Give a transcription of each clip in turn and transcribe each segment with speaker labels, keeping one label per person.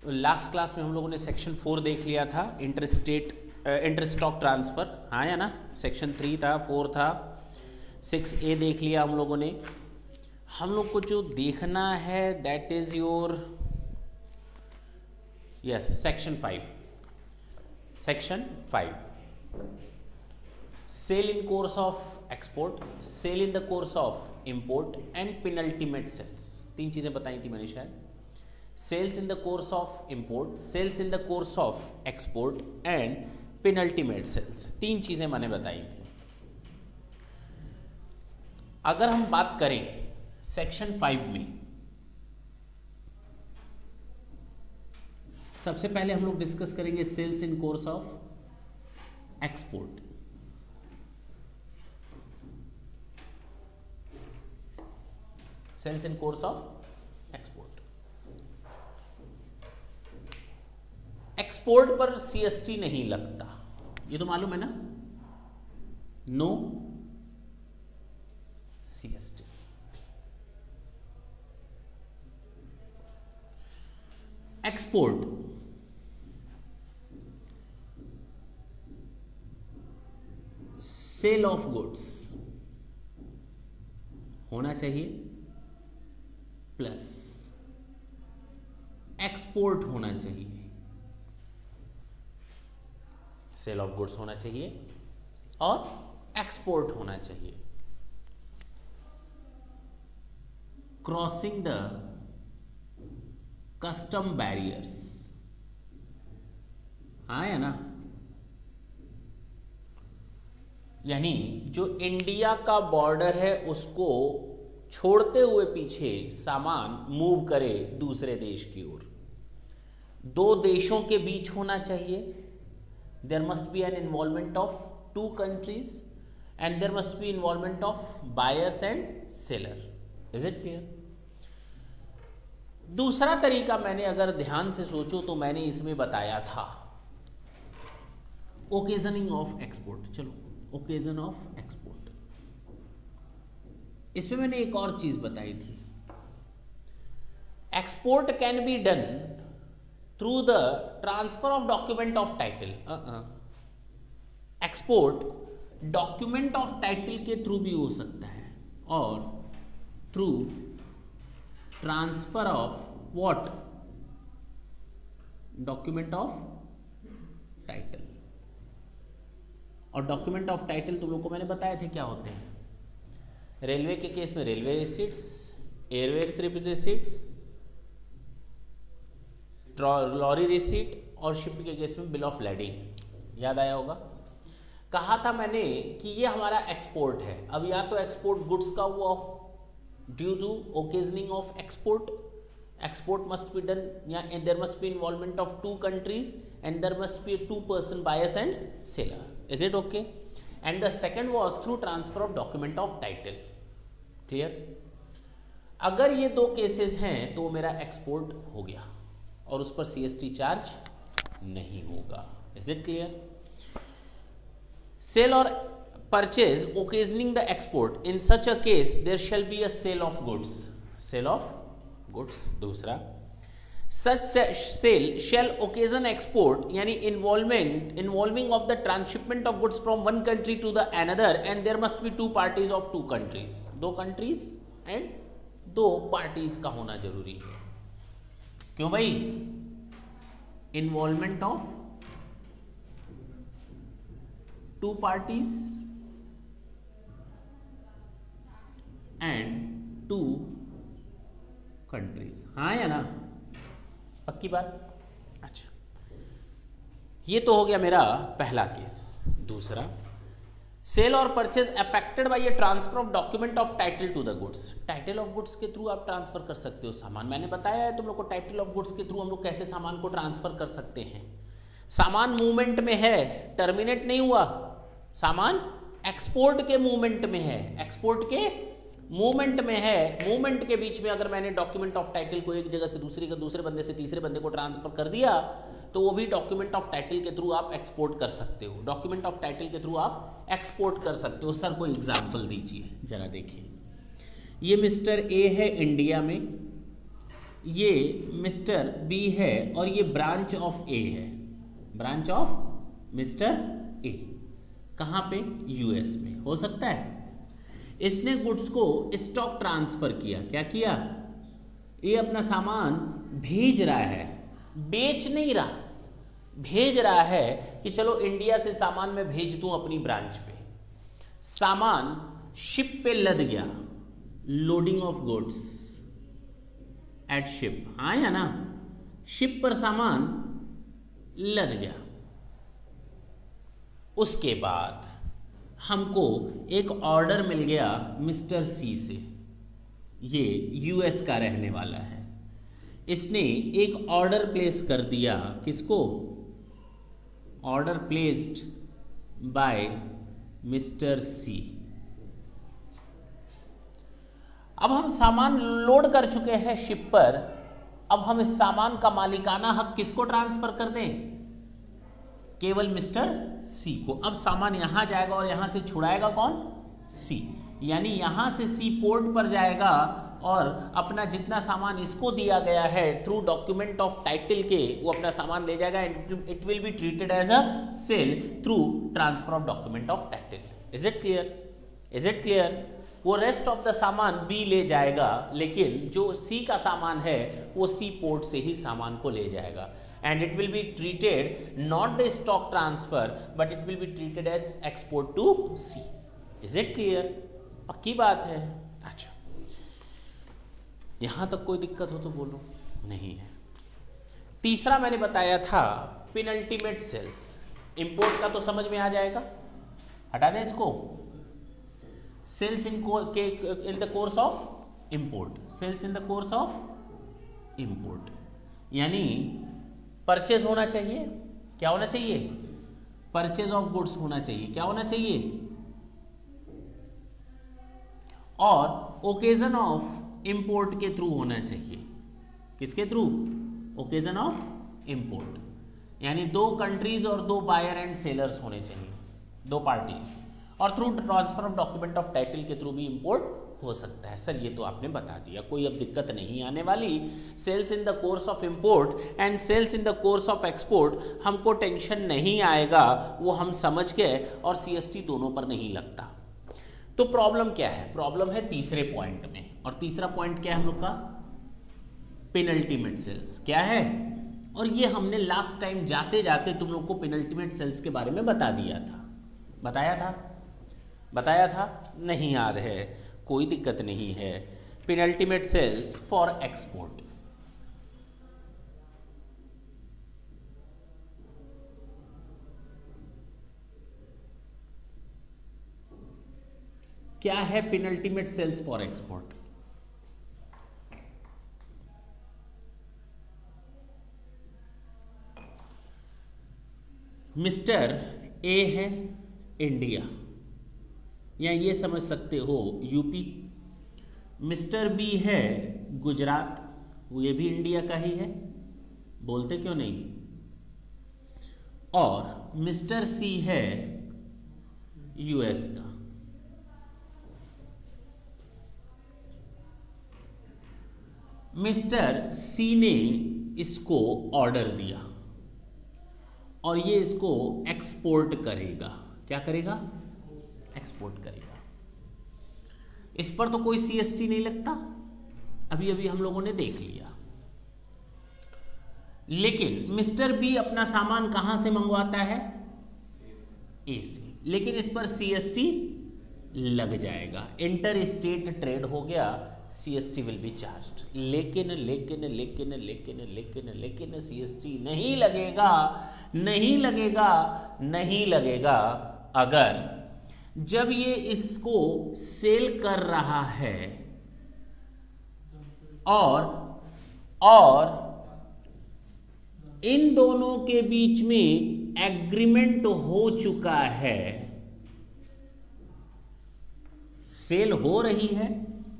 Speaker 1: Last class में हम लोगों ने सेक्शन 4 देख लिया था, इंटरस्टॉक ट्रांसफ़र, हाँ या ना। सेक्शन 3 था, 4 था, 6A देख लिया हम लोगों ने। हम लोग को जो देखना है that is your yes section 5। Section 5 sale in course of export, sale in the course of import and penultimate sales. 3 चीज़ें बताई थी मैंने शायद। Sales in the course of import, sales in the course of export and penultimate sales. 3 चीज़ें मैंने बताई थी। अगर हम बात करें सेक्शन 5 में, सबसे पहले हम लोग डिस्कस करेंगे sales in course of export. Sales in course of export. Export पर सीएसटी नहीं लगता, ये तो मालूम है ना, no CST. Export sale of goods होना चाहिए प्लस एक्सपोर्ट होना चाहिए। सेल ऑफ गुड्स होना चाहिए और एक्सपोर्ट होना चाहिए। क्रॉसिंग द कस्टम बैरियर्स, हाँ या ना। यानी जो इंडिया का बॉर्डर है उसको छोड़ते हुए पीछे सामान मूव करे दूसरे देश की ओर। 2 देशों के बीच होना चाहिए। There must be an involvement of 2 countries and there must be involvement of buyers and seller. Is it clear? दूसरा तरीका मैंने अगर ध्यान से सोचो तो मैंने इसमें बताया था ओकेजनिंग ऑफ एक्सपोर्ट। चलो, ओकेजन ऑफ एक्सपोर्ट। इसमें मैंने एक और चीज बताई थी, export can be done through the transfer of document of title. Export document of title के थ्रू भी हो सकता है और through transfer of what, document of title. और डॉक्यूमेंट ऑफ टाइटल तुम लोग को मैंने बताए थे क्या होते हैं। रेलवे के केस में railway receipts, airways receipts, lorry receipt और शिप के केस में बिल ऑफ लैडिंग। याद आया होगा? कहा था मैंने कि ये हमारा एक्सपोर्ट है। अब या तो एक्सपोर्ट गुड्स का हुआ due to occasioning of export, export must be done, या there must be involvement of 2 countries and there must be 2 person buyers and seller. Is it okay? And the second was through transfer of document of title. Clear? अगर ये 2 cases हैं तो मेरा export हो गया और उस पर सीएसटी चार्ज नहीं होगा। Is it clear? Sale or purchase occasioning the export. In such a case, there shall be a sale of goods. Sale of goods. दूसरा, such sale shall occasion export, यानी involving of the transshipment of goods from one country to the another, and there must be 2 parties of 2 countries, 2 countries and 2 parties का होना जरूरी है। क्यों भाई? Involvement of 2 parties and 2 countries, हाँ या ना? पक्की बात? अच्छा, ये तो हो गया मेरा पहला केस। दूसरा, सेल और purchase affected by a transfer of document of title to the goods. Title of goods के थ्रू आप ट्रांसफर कर सकते हो सामान। मैंने बताया है तुम लोग को टाइटल ऑफ गुड्स के थ्रू हम लोग कैसे सामान को ट्रांसफर कर सकते हैं। सामान मूवमेंट में है, टर्मिनेट नहीं हुआ, सामान एक्सपोर्ट के मूवमेंट में है, एक्सपोर्ट के मूवमेंट में है। मूवमेंट के बीच में अगर मैंने डॉक्यूमेंट ऑफ टाइटल को एक जगह से दूसरे बंदे से तीसरे बंदे को ट्रांसफर कर दिया तो वो भी डॉक्यूमेंट ऑफ टाइटल के थ्रू आप एक्सपोर्ट कर सकते हो। डॉक्यूमेंट ऑफ टाइटल के थ्रू आप एक्सपोर्ट कर सकते हो। सर कोई एग्जांपल दीजिए जरा, देखिए। ये मिस्टर ए है इंडिया में, ये मिस्टर बी है और ये ब्रांच ऑफ ए है, ब्रांच ऑफ मिस्टर ए। कहाँ पे? यूएस में। हो सकता है इसने गुड्स को स्टॉक ट्रांसफर किया। क्या किया? ये अपना सामान भेज रहा है, बेच नहीं रहा, भेज रहा है कि चलो इंडिया से सामान मैं भेज दूं अपनी ब्रांच पे। सामान शिप पे लद गया, loading of goods at ship. हाँ या ना? शिप पर सामान लद गया। उसके बाद हमको एक ऑर्डर मिल गया मिस्टर सी से, ये यूएस का रहने वाला है। इसने एक ऑर्डर प्लेस कर दिया। किसको? ऑर्डर प्लेस्ड बाय मिस्टर सी। अब हम सामान लोड कर चुके हैं शिप पर। अब हम इस सामान का मालिकाना हक किसको ट्रांसफर कर दें? केवल मिस्टर सी को। अब सामान यहां जाएगा और यहां से छुड़ाएगा कौन? सी। यानी यहां से सी पोर्ट पर जाएगा और अपना जितना सामान इसको दिया गया है थ्रू डॉक्यूमेंट ऑफ टाइटल के, वो अपना सामान ले जाएगा। It will be treated as a sale through transfer of document of title. Is it clear? Is it clear? वो रेस्ट ऑफ द सामान बी ले जाएगा, लेकिन जो सी का सामान है वो सी पोर्ट से ही सामान को ले जाएगा। And it will be treated not the stock transfer, but it will be treated as export to C. Is it clear? पक्की बात है। अच्छा, यहां तक कोई दिक्कत हो तो बोलो। नहीं है। तीसरा मैंने बताया था पेनल्टीमेट सेल्स। इंपोर्ट का तो समझ में आ जाएगा, हटा दें इसको। Sales in the course of import, sales in the course of import, यानी परचेज होना चाहिए। क्या होना चाहिए? परचेज ऑफ गुड्स होना चाहिए। क्या होना चाहिए? और ओकेजन ऑफ इंपोर्ट के थ्रू होना चाहिए। किसके थ्रू? ओकेजन ऑफ इंपोर्ट, यानी दो कंट्रीज और दो बायर एंड सेलर्स होने चाहिए, दो पार्टीज। और through transfer of document of title के थ्रू भी इंपोर्ट हो सकता है। सर ये तो आपने बता दिया, कोई अब दिक्कत नहीं आने वाली। Sales in the course of import and sales in the course of export, हमको टेंशन नहीं आएगा, वो हम समझ गए। और सीएसटी दोनों पर नहीं लगता। तो प्रॉब्लम क्या है? प्रॉब्लम है तीसरे पॉइंट में। और तीसरा पॉइंट क्या है हम लोग का? Penultimate sales. क्या है? और ये हमने लास्ट टाइम जाते जाते तुम लोग को पेनल्टीमेट सेल्स के बारे में बता दिया था। बताया था? बताया था? नहीं याद है, कोई दिक्कत नहीं है। Penultimate sales for export. क्या है penultimate sales for export? Mister A है इंडिया, या ये समझ सकते हो यूपी। मिस्टर बी है गुजरात, ये भी इंडिया का ही है, बोलते क्यों नहीं। और मिस्टर सी है यूएस का। मिस्टर सी ने इसको ऑर्डर दिया और ये इसको एक्सपोर्ट करेगा। क्या करेगा? एक्सपोर्ट करेगा। इस पर तो कोई सीएसटी नहीं लगता, अभी अभी हम लोगों ने देख लिया। लेकिन मिस्टर बी अपना सामान कहां से मंगवाता है? ए से, लेकिन इस पर सीएसटी लग जाएगा। इंटर स्टेट ट्रेड हो गया, सीएसटी विल बी चार्ज्ड। लेकिन लेकिन लेकिन लेकिन लेकिन लेकिन सीएसटी नहीं लगेगा, नहीं लगेगा, नहीं लगेगा अगर जब ये इसको सेल कर रहा है और इन दोनों के बीच में एग्रीमेंट हो चुका है, सेल हो रही है।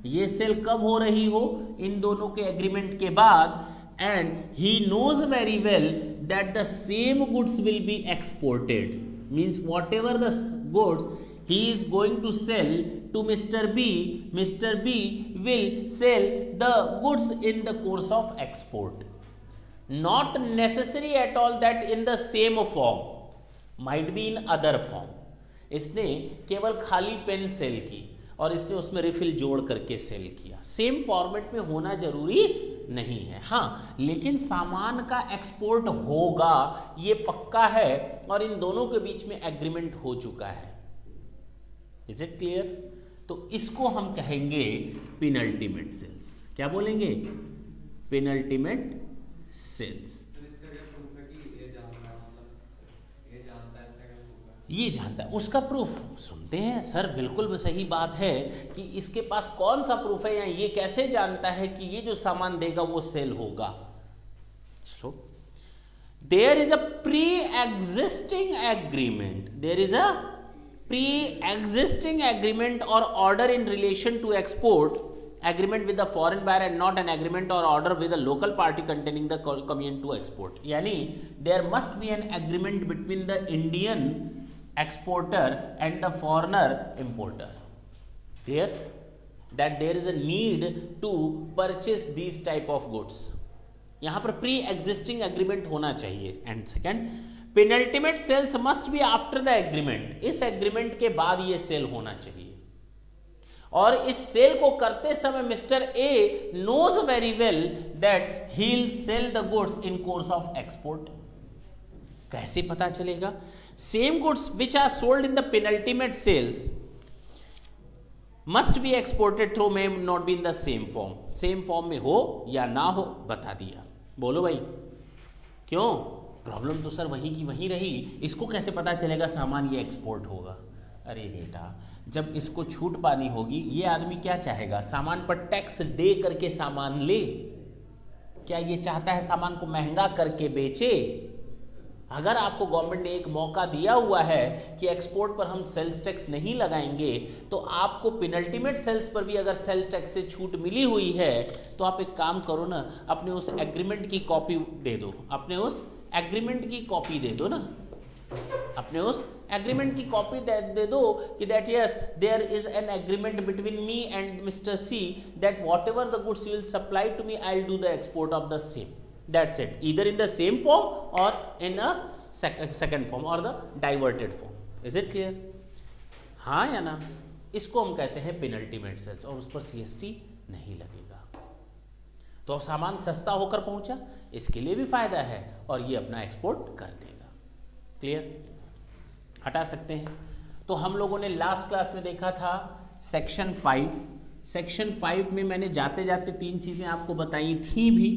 Speaker 1: ये सेल कब हो रही हो? इन दोनों के एग्रीमेंट के बाद। And he knows very well that the same goods will be exported, means whatever the goods he is going to sell to Mr. B. Mr. B will sell the goods in the course of export. Not necessary at all that in the same form, might be in other form. इसने केवल खाली pen cell की और इसने उसमें refill जोड़ करके cell किया, सेम फॉर्मेट में होना जरूरी नहीं है। हाँ, लेकिन सामान का एक्सपोर्ट होगा ये पक्का है और इन दोनों के बीच में एग्रीमेंट हो चुका है। Is it clear? तो इसको हम कहेंगे पेनल्टीमेट सेल्स। क्या बोलेंगे? Penultimate sales. ये जानता है, उसका प्रूफ सुनते हैं। सर बिल्कुल सही बात है कि इसके पास कौन सा प्रूफ है या ये कैसे जानता है कि ये जो सामान देगा वो सेल होगा? चलो, there is a pre existing agreement, there is a pre existing agreement और order in relation to export, agreement with the foreign buyer and not an agreement or order with a local party containing the command to export. यानी there must be an agreement between the Indian exporter and the foreigner importer. Clear? That there is a need to purchase these type of goods. यहाँ पर pre existing agreement होना चाहिए। And second, penultimate sales must be after the agreement, इस agreement के बाद ये cell होना चाहिए। और इस सेल को करते समय mister A knows very well that he will sell the goods in course of export. कैसे पता चलेगा? Same goods which are sold in the penultimate sales must be exported through, may not be in the same form, same form में हो या ना हो, बता दिया। बोलो भाई, क्यों? प्रॉब्लम तो सर वहीं की वहीं रही, इसको कैसे पता चलेगा सामान ये एक्सपोर्ट होगा? अरे बेटा, जब इसको छूट पानी होगी, ये आदमी क्या चाहेगा? सामान पर टैक्स दे करके सामान ले। क्या ये चाहता है सामान को महंगा करके बेचे? अगर आपको गवर्नमेंट ने एक मौका दिया हुआ है कि एक्सपोर्ट पर हम सेल्स टैक्स नहीं लगाएंगे, तो आपको पेनल्टीमेट सेल्स पर भी अगर सेल्स टैक्स से छूट मिली हुई है, तो आप एक काम करो ना, अपने उस एग्रीमेंट की कॉपी दे दो, अपने उस एग्रीमेंट की कॉपी दे दो ना, अपने उस एग्रीमेंट की कॉपी दे दो कि that yes there is an agreement between me and mister C that whatever the goods you will supply to me, I will do the export of the same. That's it, either in the same form और in a second form और the diverted form. Is it clear? हाँ या ना? इसको हम कहते हैं penultimate sales और उस पर सीएसटी नहीं लगेगा। तो अब सामान सस्ता होकर पहुंचा, इसके लिए भी फायदा है और ये अपना एक्सपोर्ट कर देगा। क्लियर? हटा सकते हैं। तो हम लोगों ने लास्ट क्लास में देखा था सेक्शन 5। सेक्शन 5 में मैंने जाते जाते 3 चीज़ें आपको बताई थी भी,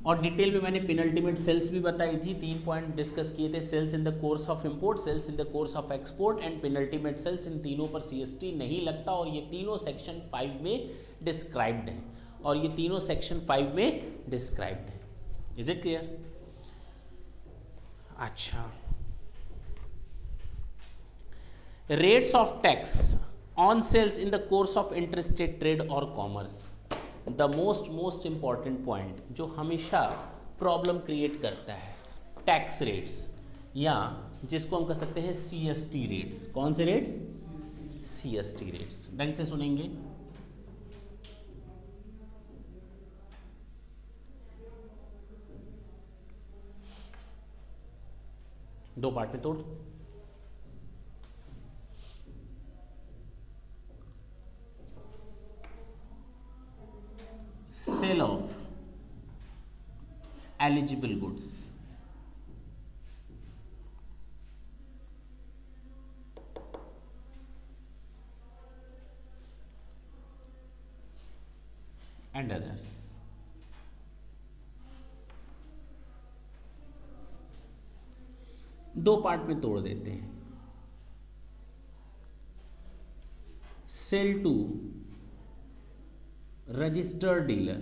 Speaker 1: और डिटेल में मैंने पेनल्टीमेट सेल्स भी बताई थी। 3 पॉइंट डिस्कस किए थे, sales in the course of import, sales in the course of export and penultimate sales. इन तीनों पर सीएसटी नहीं लगता और ये तीनों सेक्शन 5 में डिस्क्राइब्ड हैं, और ये तीनों सेक्शन 5 में डिस्क्राइब्ड है। Is it clear? अच्छा, rates of tax on sales in the course of interstate trade और commerce, the most important point जो हमेशा प्रॉब्लम क्रिएट करता है, टैक्स रेट्स, या जिसको हम कह सकते हैं सीएसटी रेट्स। कौन से रेट्स? CST rates. ढंग से सुनेंगे। दो पार्ट में तोड़। Sale of eligible goods, and others. दो पार्ट में तोड़ देते हैं। Sale to registered dealer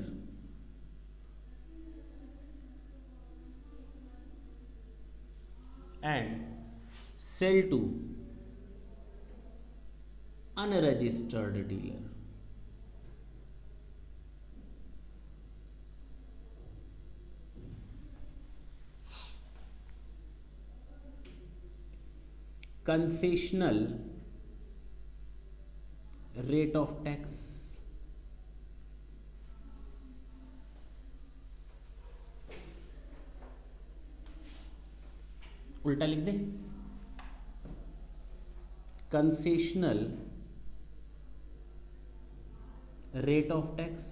Speaker 1: and sale to unregistered dealer. Concessional rate of tax, उल्टा लिख दें, concessional rate of tax,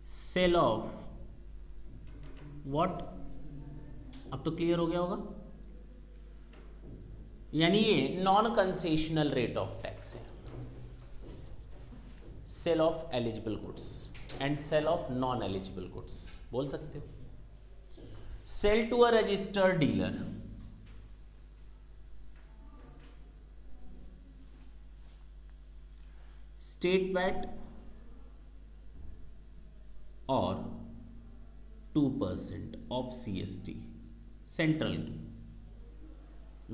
Speaker 1: sale of what, अब तो क्लियर हो गया होगा, यानी ये non concessional rate of tax है, sale of eligible goods and sale of non eligible goods बोल सकते हो। Sale to a registered dealer, state VAT और 2% ऑफ CST सेंट्रल की,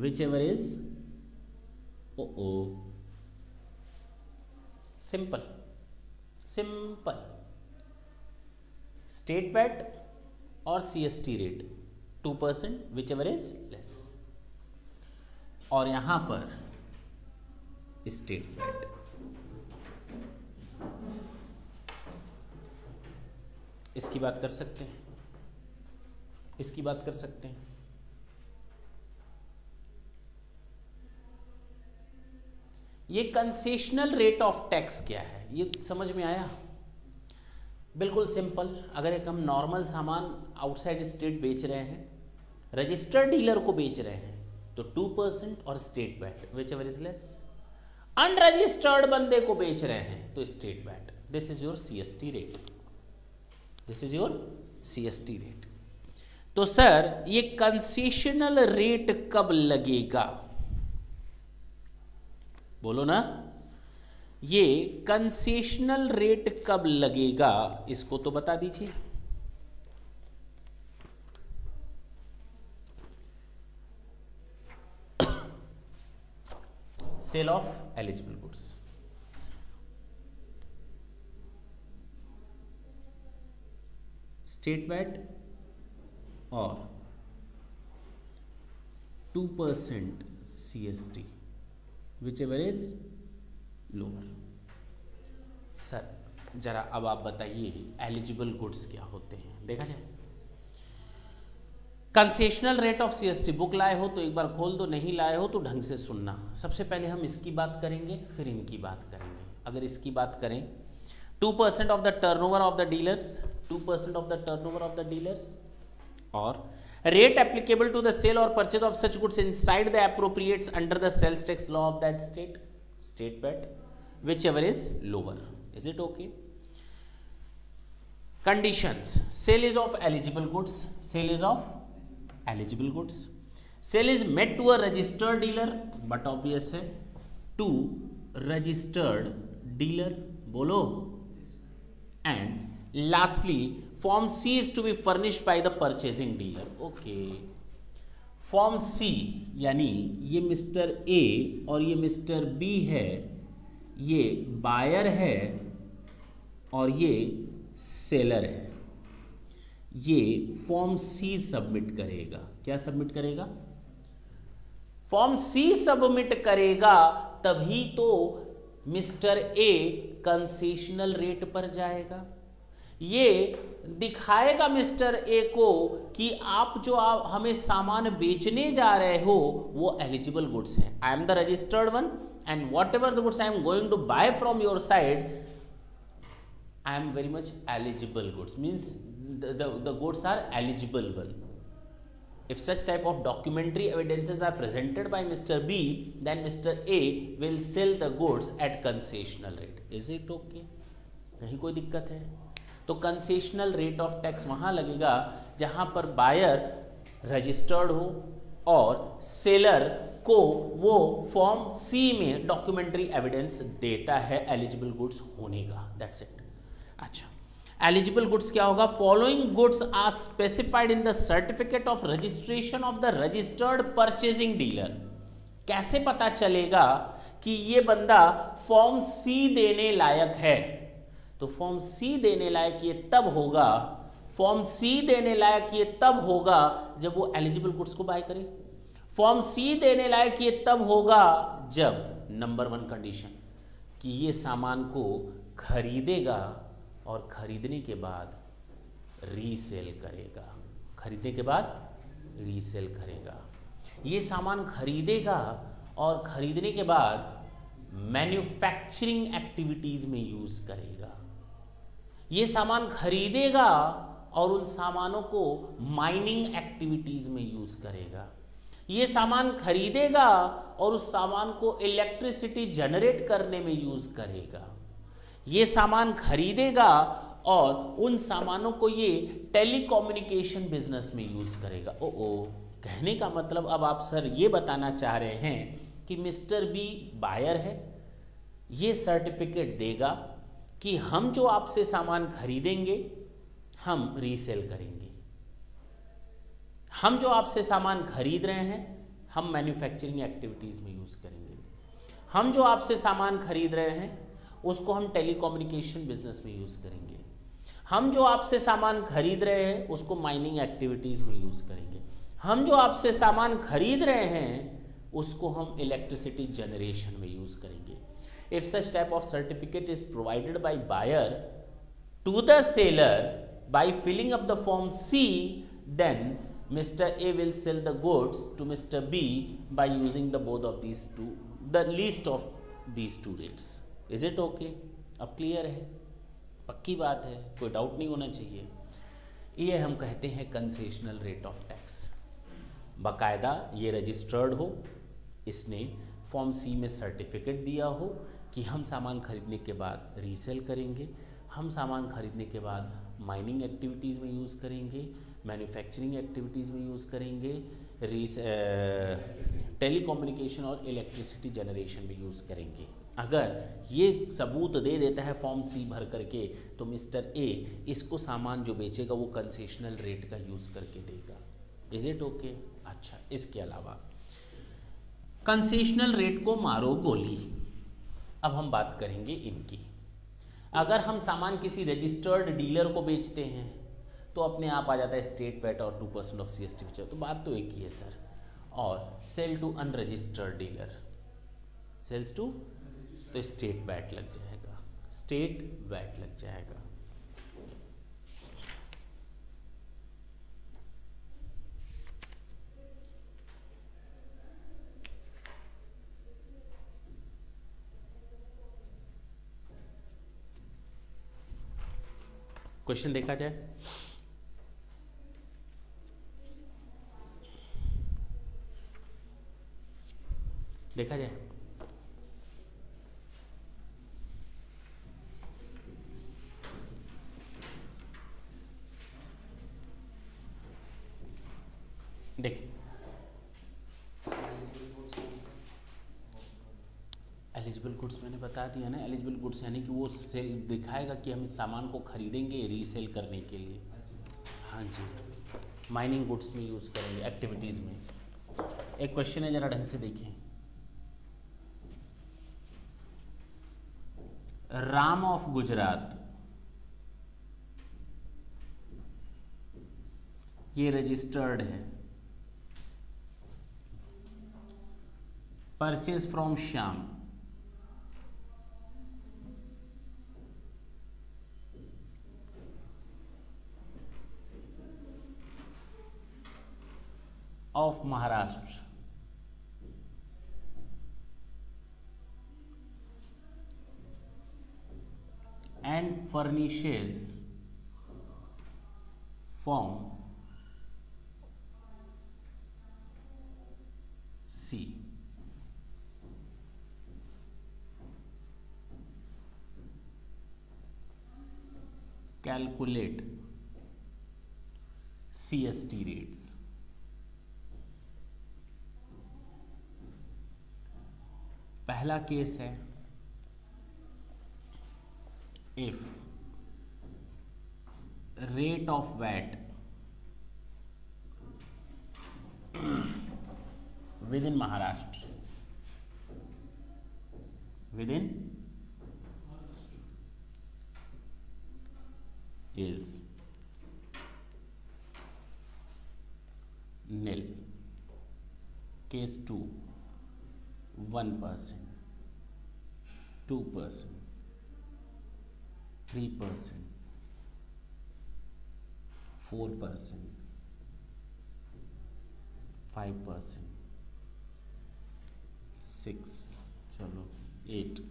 Speaker 1: whichever is simple simple, state VAT और CST rate 2% whichever is less, और यहां पर state VAT. इसकी बात कर सकते हैं, इसकी बात कर सकते हैं। ये कंसेशनल रेट ऑफ टैक्स क्या है, ये समझ में आया? बिल्कुल सिंपल। अगर एक हम नॉर्मल सामान आउटसाइड स्टेट बेच रहे हैं, रजिस्टर्ड डीलर को बेच रहे हैं, तो 2% और state VAT whichever is less. Unregistered बंदे को बेच रहे हैं तो state VAT. This is your CST rate, this is your CST rate. तो सर ये कंसेशनल रेट कब लगेगा, बोलो ना, ये कंसेशनल रेट कब लगेगा, इसको तो बता दीजिए। Sale of eligible goods, state VAT और 2% CST whichever is lower. Sir जरा अब आप बताइए एलिजिबल गुड्स क्या होते हैं, देखा जाए। Concessional rate of CST book लाए हो तो एक बार खोल दो, नहीं लाए हो तो ढंग से सुनना। सबसे पहले हम इसकी बात करेंगे, फिर इनकी बात करेंगे। अगर इसकी बात करें, 2% of the turnover of the dealers, 2% of the turnover of the dealers, और rate applicable to the sale or purchase of such goods inside the appropriates under the sales tax law of that state, state VAT, whichever is lower. Is it okay? Conditions: sale is of eligible goods, sale is of eligible goods, sale is made to a registered dealer, but obvious है, to registered dealer, बोलो, and lastly Form C is to be furnished by the purchasing dealer. Okay. Form C यानी ये mister A और ये mister B है, ये buyer है और ये सेलर है। ये फॉर्म C सबमिट करेगा। क्या सबमिट करेगा? फॉर्म C सबमिट करेगा, तभी तो मिस्टर A कंसेशनल रेट पर जाएगा। ये दिखाएगा मिस्टर ए को कि आप जो हमें सामान बेचने जा रहे हो वो एलिजिबल गुड्स हैं। I am the registered one and whatever the goods I am going to buy from your side, I am very much eligible goods, means the goods are eligible one. If such type of documentary evidences are presented by Mr. B, then Mr. A will sell the goods at concessional rate. Is it okay? नहीं कोई दिक्कत है। तो concessional rate of tax वहां लगेगा जहां पर buyer registered हो और सेलर को वो फॉर्म सी में डॉक्यूमेंट्री एविडेंस देता है एलिजिबल गुड्स होने का। That's it. अच्छा, एलिजिबल गुड्स क्या होगा? Following goods are specified in the certificate of registration of the registered purchasing dealer. कैसे पता चलेगा कि ये बंदा फॉर्म सी देने लायक है? तो फॉर्म सी देने लायक ये तब होगा, फॉर्म सी देने लायक ये तब होगा जब वो एलिजिबल गुड्स को बाय करे। फॉर्म सी देने लायक ये तब होगा जब नंबर 1 कंडीशन कि ये सामान को खरीदेगा और खरीदने के बाद रीसेल करेगा, खरीदने के बाद रीसेल करेगा। ये सामान खरीदेगा और खरीदने के बाद मैन्युफैक्चरिंग एक्टिविटीज में यूज करेगा। ये सामान खरीदेगा और उन सामानों को माइनिंग एक्टिविटीज में यूज करेगा। ये सामान खरीदेगा और उस सामान को इलेक्ट्रिसिटी जनरेट करने में यूज करेगा। ये सामान खरीदेगा और उन सामानों को ये टेलीकम्युनिकेशन बिजनेस में यूज करेगा। कहने का मतलब अब आप सर ये बताना चाह रहे हैं कि मिस्टर बी बायर है, ये सर्टिफिकेट देगा कि हम जो आपसे सामान खरीदेंगे हम रीसेल करेंगे, हम जो आपसे सामान खरीद रहे हैं हम मैन्युफैक्चरिंग एक्टिविटीज में यूज करेंगे, हम जो आपसे सामान खरीद रहे हैं उसको हम टेलीकम्युनिकेशन बिजनेस में यूज करेंगे, हम जो आपसे सामान खरीद रहे हैं उसको माइनिंग एक्टिविटीज में यूज करेंगे, हम जो आपसे सामान खरीद रहे हैं उसको हम इलेक्ट्रिसिटी जनरेशन में यूज करेंगे। If such type of certificate is provided by buyer to the seller by filling up the form C, then Mr. A will sell the goods to Mr. B by using the both of these two, the least of these two rates. Is it okay? अब clear है, पक्की बात है, कोई doubt नहीं होना चाहिए। ये हम कहते हैं कंसेशनल रेट ऑफ टैक्स। बाकायदा ये रजिस्टर्ड हो, इसने फॉर्म सी में सर्टिफिकेट दिया हो कि हम सामान खरीदने के बाद रीसेल करेंगे, हम सामान खरीदने के बाद माइनिंग एक्टिविटीज़ में यूज़ करेंगे, मैन्युफैक्चरिंग एक्टिविटीज़ में यूज़ करेंगे, टेलीकम्युनिकेशन और इलेक्ट्रिसिटी जनरेशन में यूज़ करेंगे। अगर ये सबूत दे देता है फॉर्म सी भर करके तो मिस्टर ए इसको सामान जो बेचेगा वो कंसेशनल रेट का यूज़ करके देगा। Is it okay? अच्छा, इसके अलावा कंसेशनल रेट को मारो गोली। अब हम बात करेंगे इनकी। अगर हम सामान किसी रजिस्टर्ड डीलर को बेचते हैं तो अपने आप आ जाता है स्टेट वैट और 2% ऑफ CST फीचर, तो बात तो एक ही है सर। और sale to unregistered dealer, sales to, तो स्टेट वैट लग जाएगा, स्टेट वैट लग जाएगा। क्वेश्चन देखा जाए। देखा जाए देखिए, एलिजिबल गुड्स मैंने बता दिया ना। एलिजिबल गुड्स यानी कि वो सेल दिखाएगा कि हम इस सामान को खरीदेंगे रीसेल करने के लिए। हाँ जी, माइनिंग गुड्स में यूज़ करेंगे, एक्टिविटीज़ में। एक क्वेश्चन है, जरा ढंग से देखिए। राम ऑफ गुजरात, ये रजिस्टर्ड है। Purchase from Shyam, of Maharashtra, and furnishes form C. Calculate CST rates. पहला केस है if rate of VAT within Maharashtra, within is nil, case 2 1%, 2%, 3%, 4%, 5%, 6, चलो 8,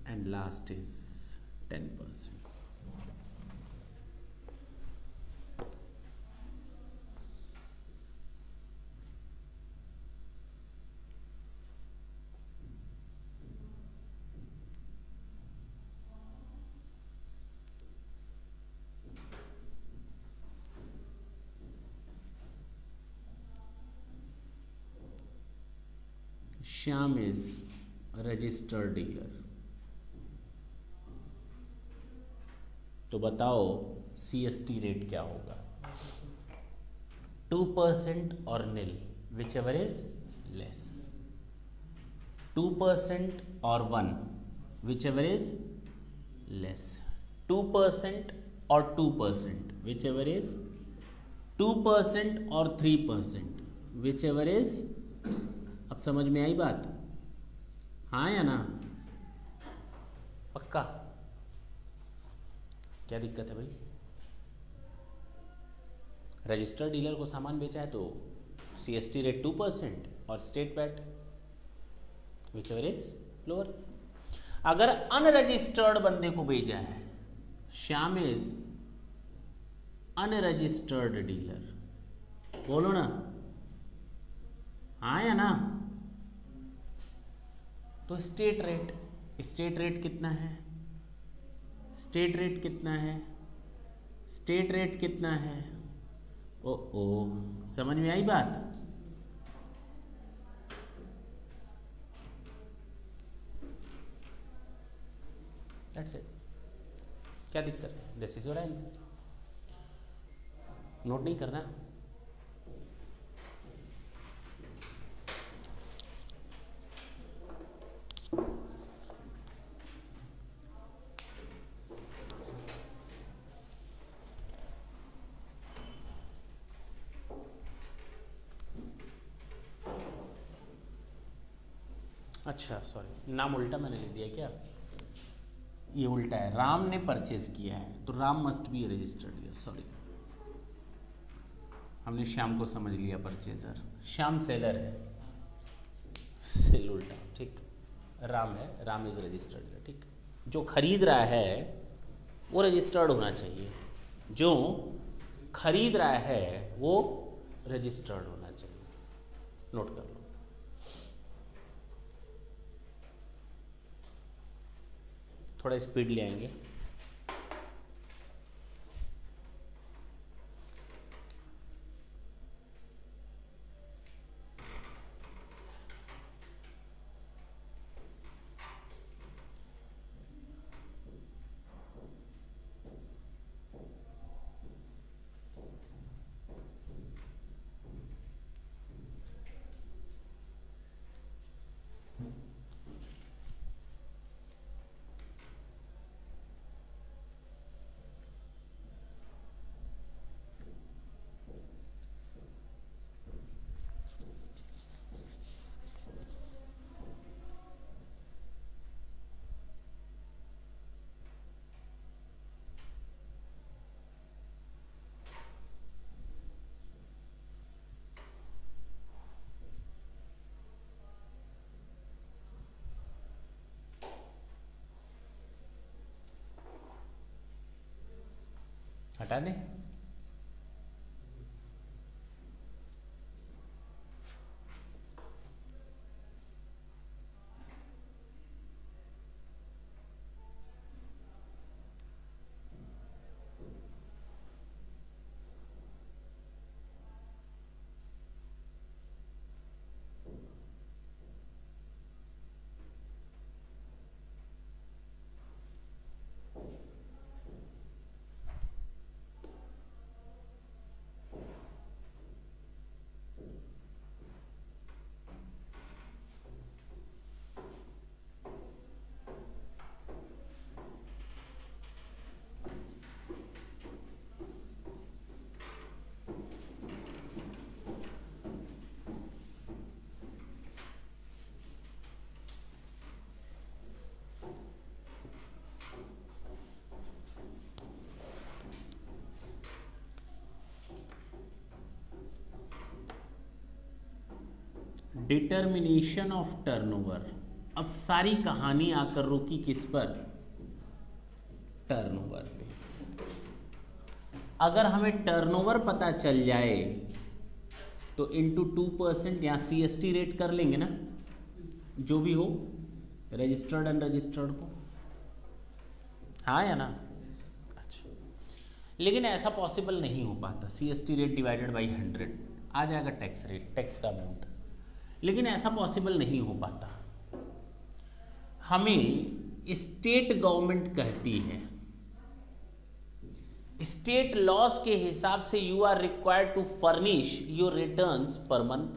Speaker 1: and last is 10%. Shyam is a registered dealer. तो बताओ CST rate क्या होगा? 2% और nil, whichever is less. 2% और 1, whichever is less. 2% और 2%, whichever is 2% और 3%, whichever is. अब समझ में आई बात? हाँ या ना? पक्का? क्या दिक्कत है भाई? रजिस्टर्ड डीलर को सामान बेचा है तो CST रेट 2% और state VAT whichever is lower. अगर अनरजिस्टर्ड बंदे को भेजा है, श्याम इज अनरजिस्टर्ड डीलर, बोलो ना हाँ या ना? तो स्टेट रेट कितना है? स्टेट रेट कितना है? स्टेट रेट कितना है? ओ समझ में आई बात? That's it. क्या दिक्कत है? This is your answer. Note नहीं करना. अच्छा सॉरी, नाम उल्टा मैंने लिख दिया क्या? ये उल्टा है. राम ने परचेज किया है तो Ram must be registered dealer. Sorry, हमने श्याम को समझ लिया परचेजर. श्याम सेलर है, सेल उल्टा. ठीक, राम है, राम इज रजिस्टर्ड डीलर. ठीक, जो खरीद रहा है वो रजिस्टर्ड होना चाहिए. जो खरीद रहा है वो रजिस्टर्ड होना चाहिए. नोट कर लो. थोड़ा स्पीड ले आएंगे. हटा दें. Determination of turnover. अब सारी कहानी आकर रुकी किस पर? टर्नओवर पे। अगर हमें टर्नओवर पता चल जाए तो इंटू 2% या CST रेट कर लेंगे ना, जो भी हो, रजिस्टर्ड अनरजिस्टर्ड को, हाँ या ना? अच्छा, लेकिन ऐसा पॉसिबल नहीं हो पाता। CST रेट डिवाइडेड बाई 100 आ जाएगा टैक्स रेट, टैक्स का अमाउंट, लेकिन ऐसा पॉसिबल नहीं हो पाता। हमें स्टेट गवर्नमेंट कहती है, स्टेट लॉज के हिसाब से you are required to furnish your returns per month.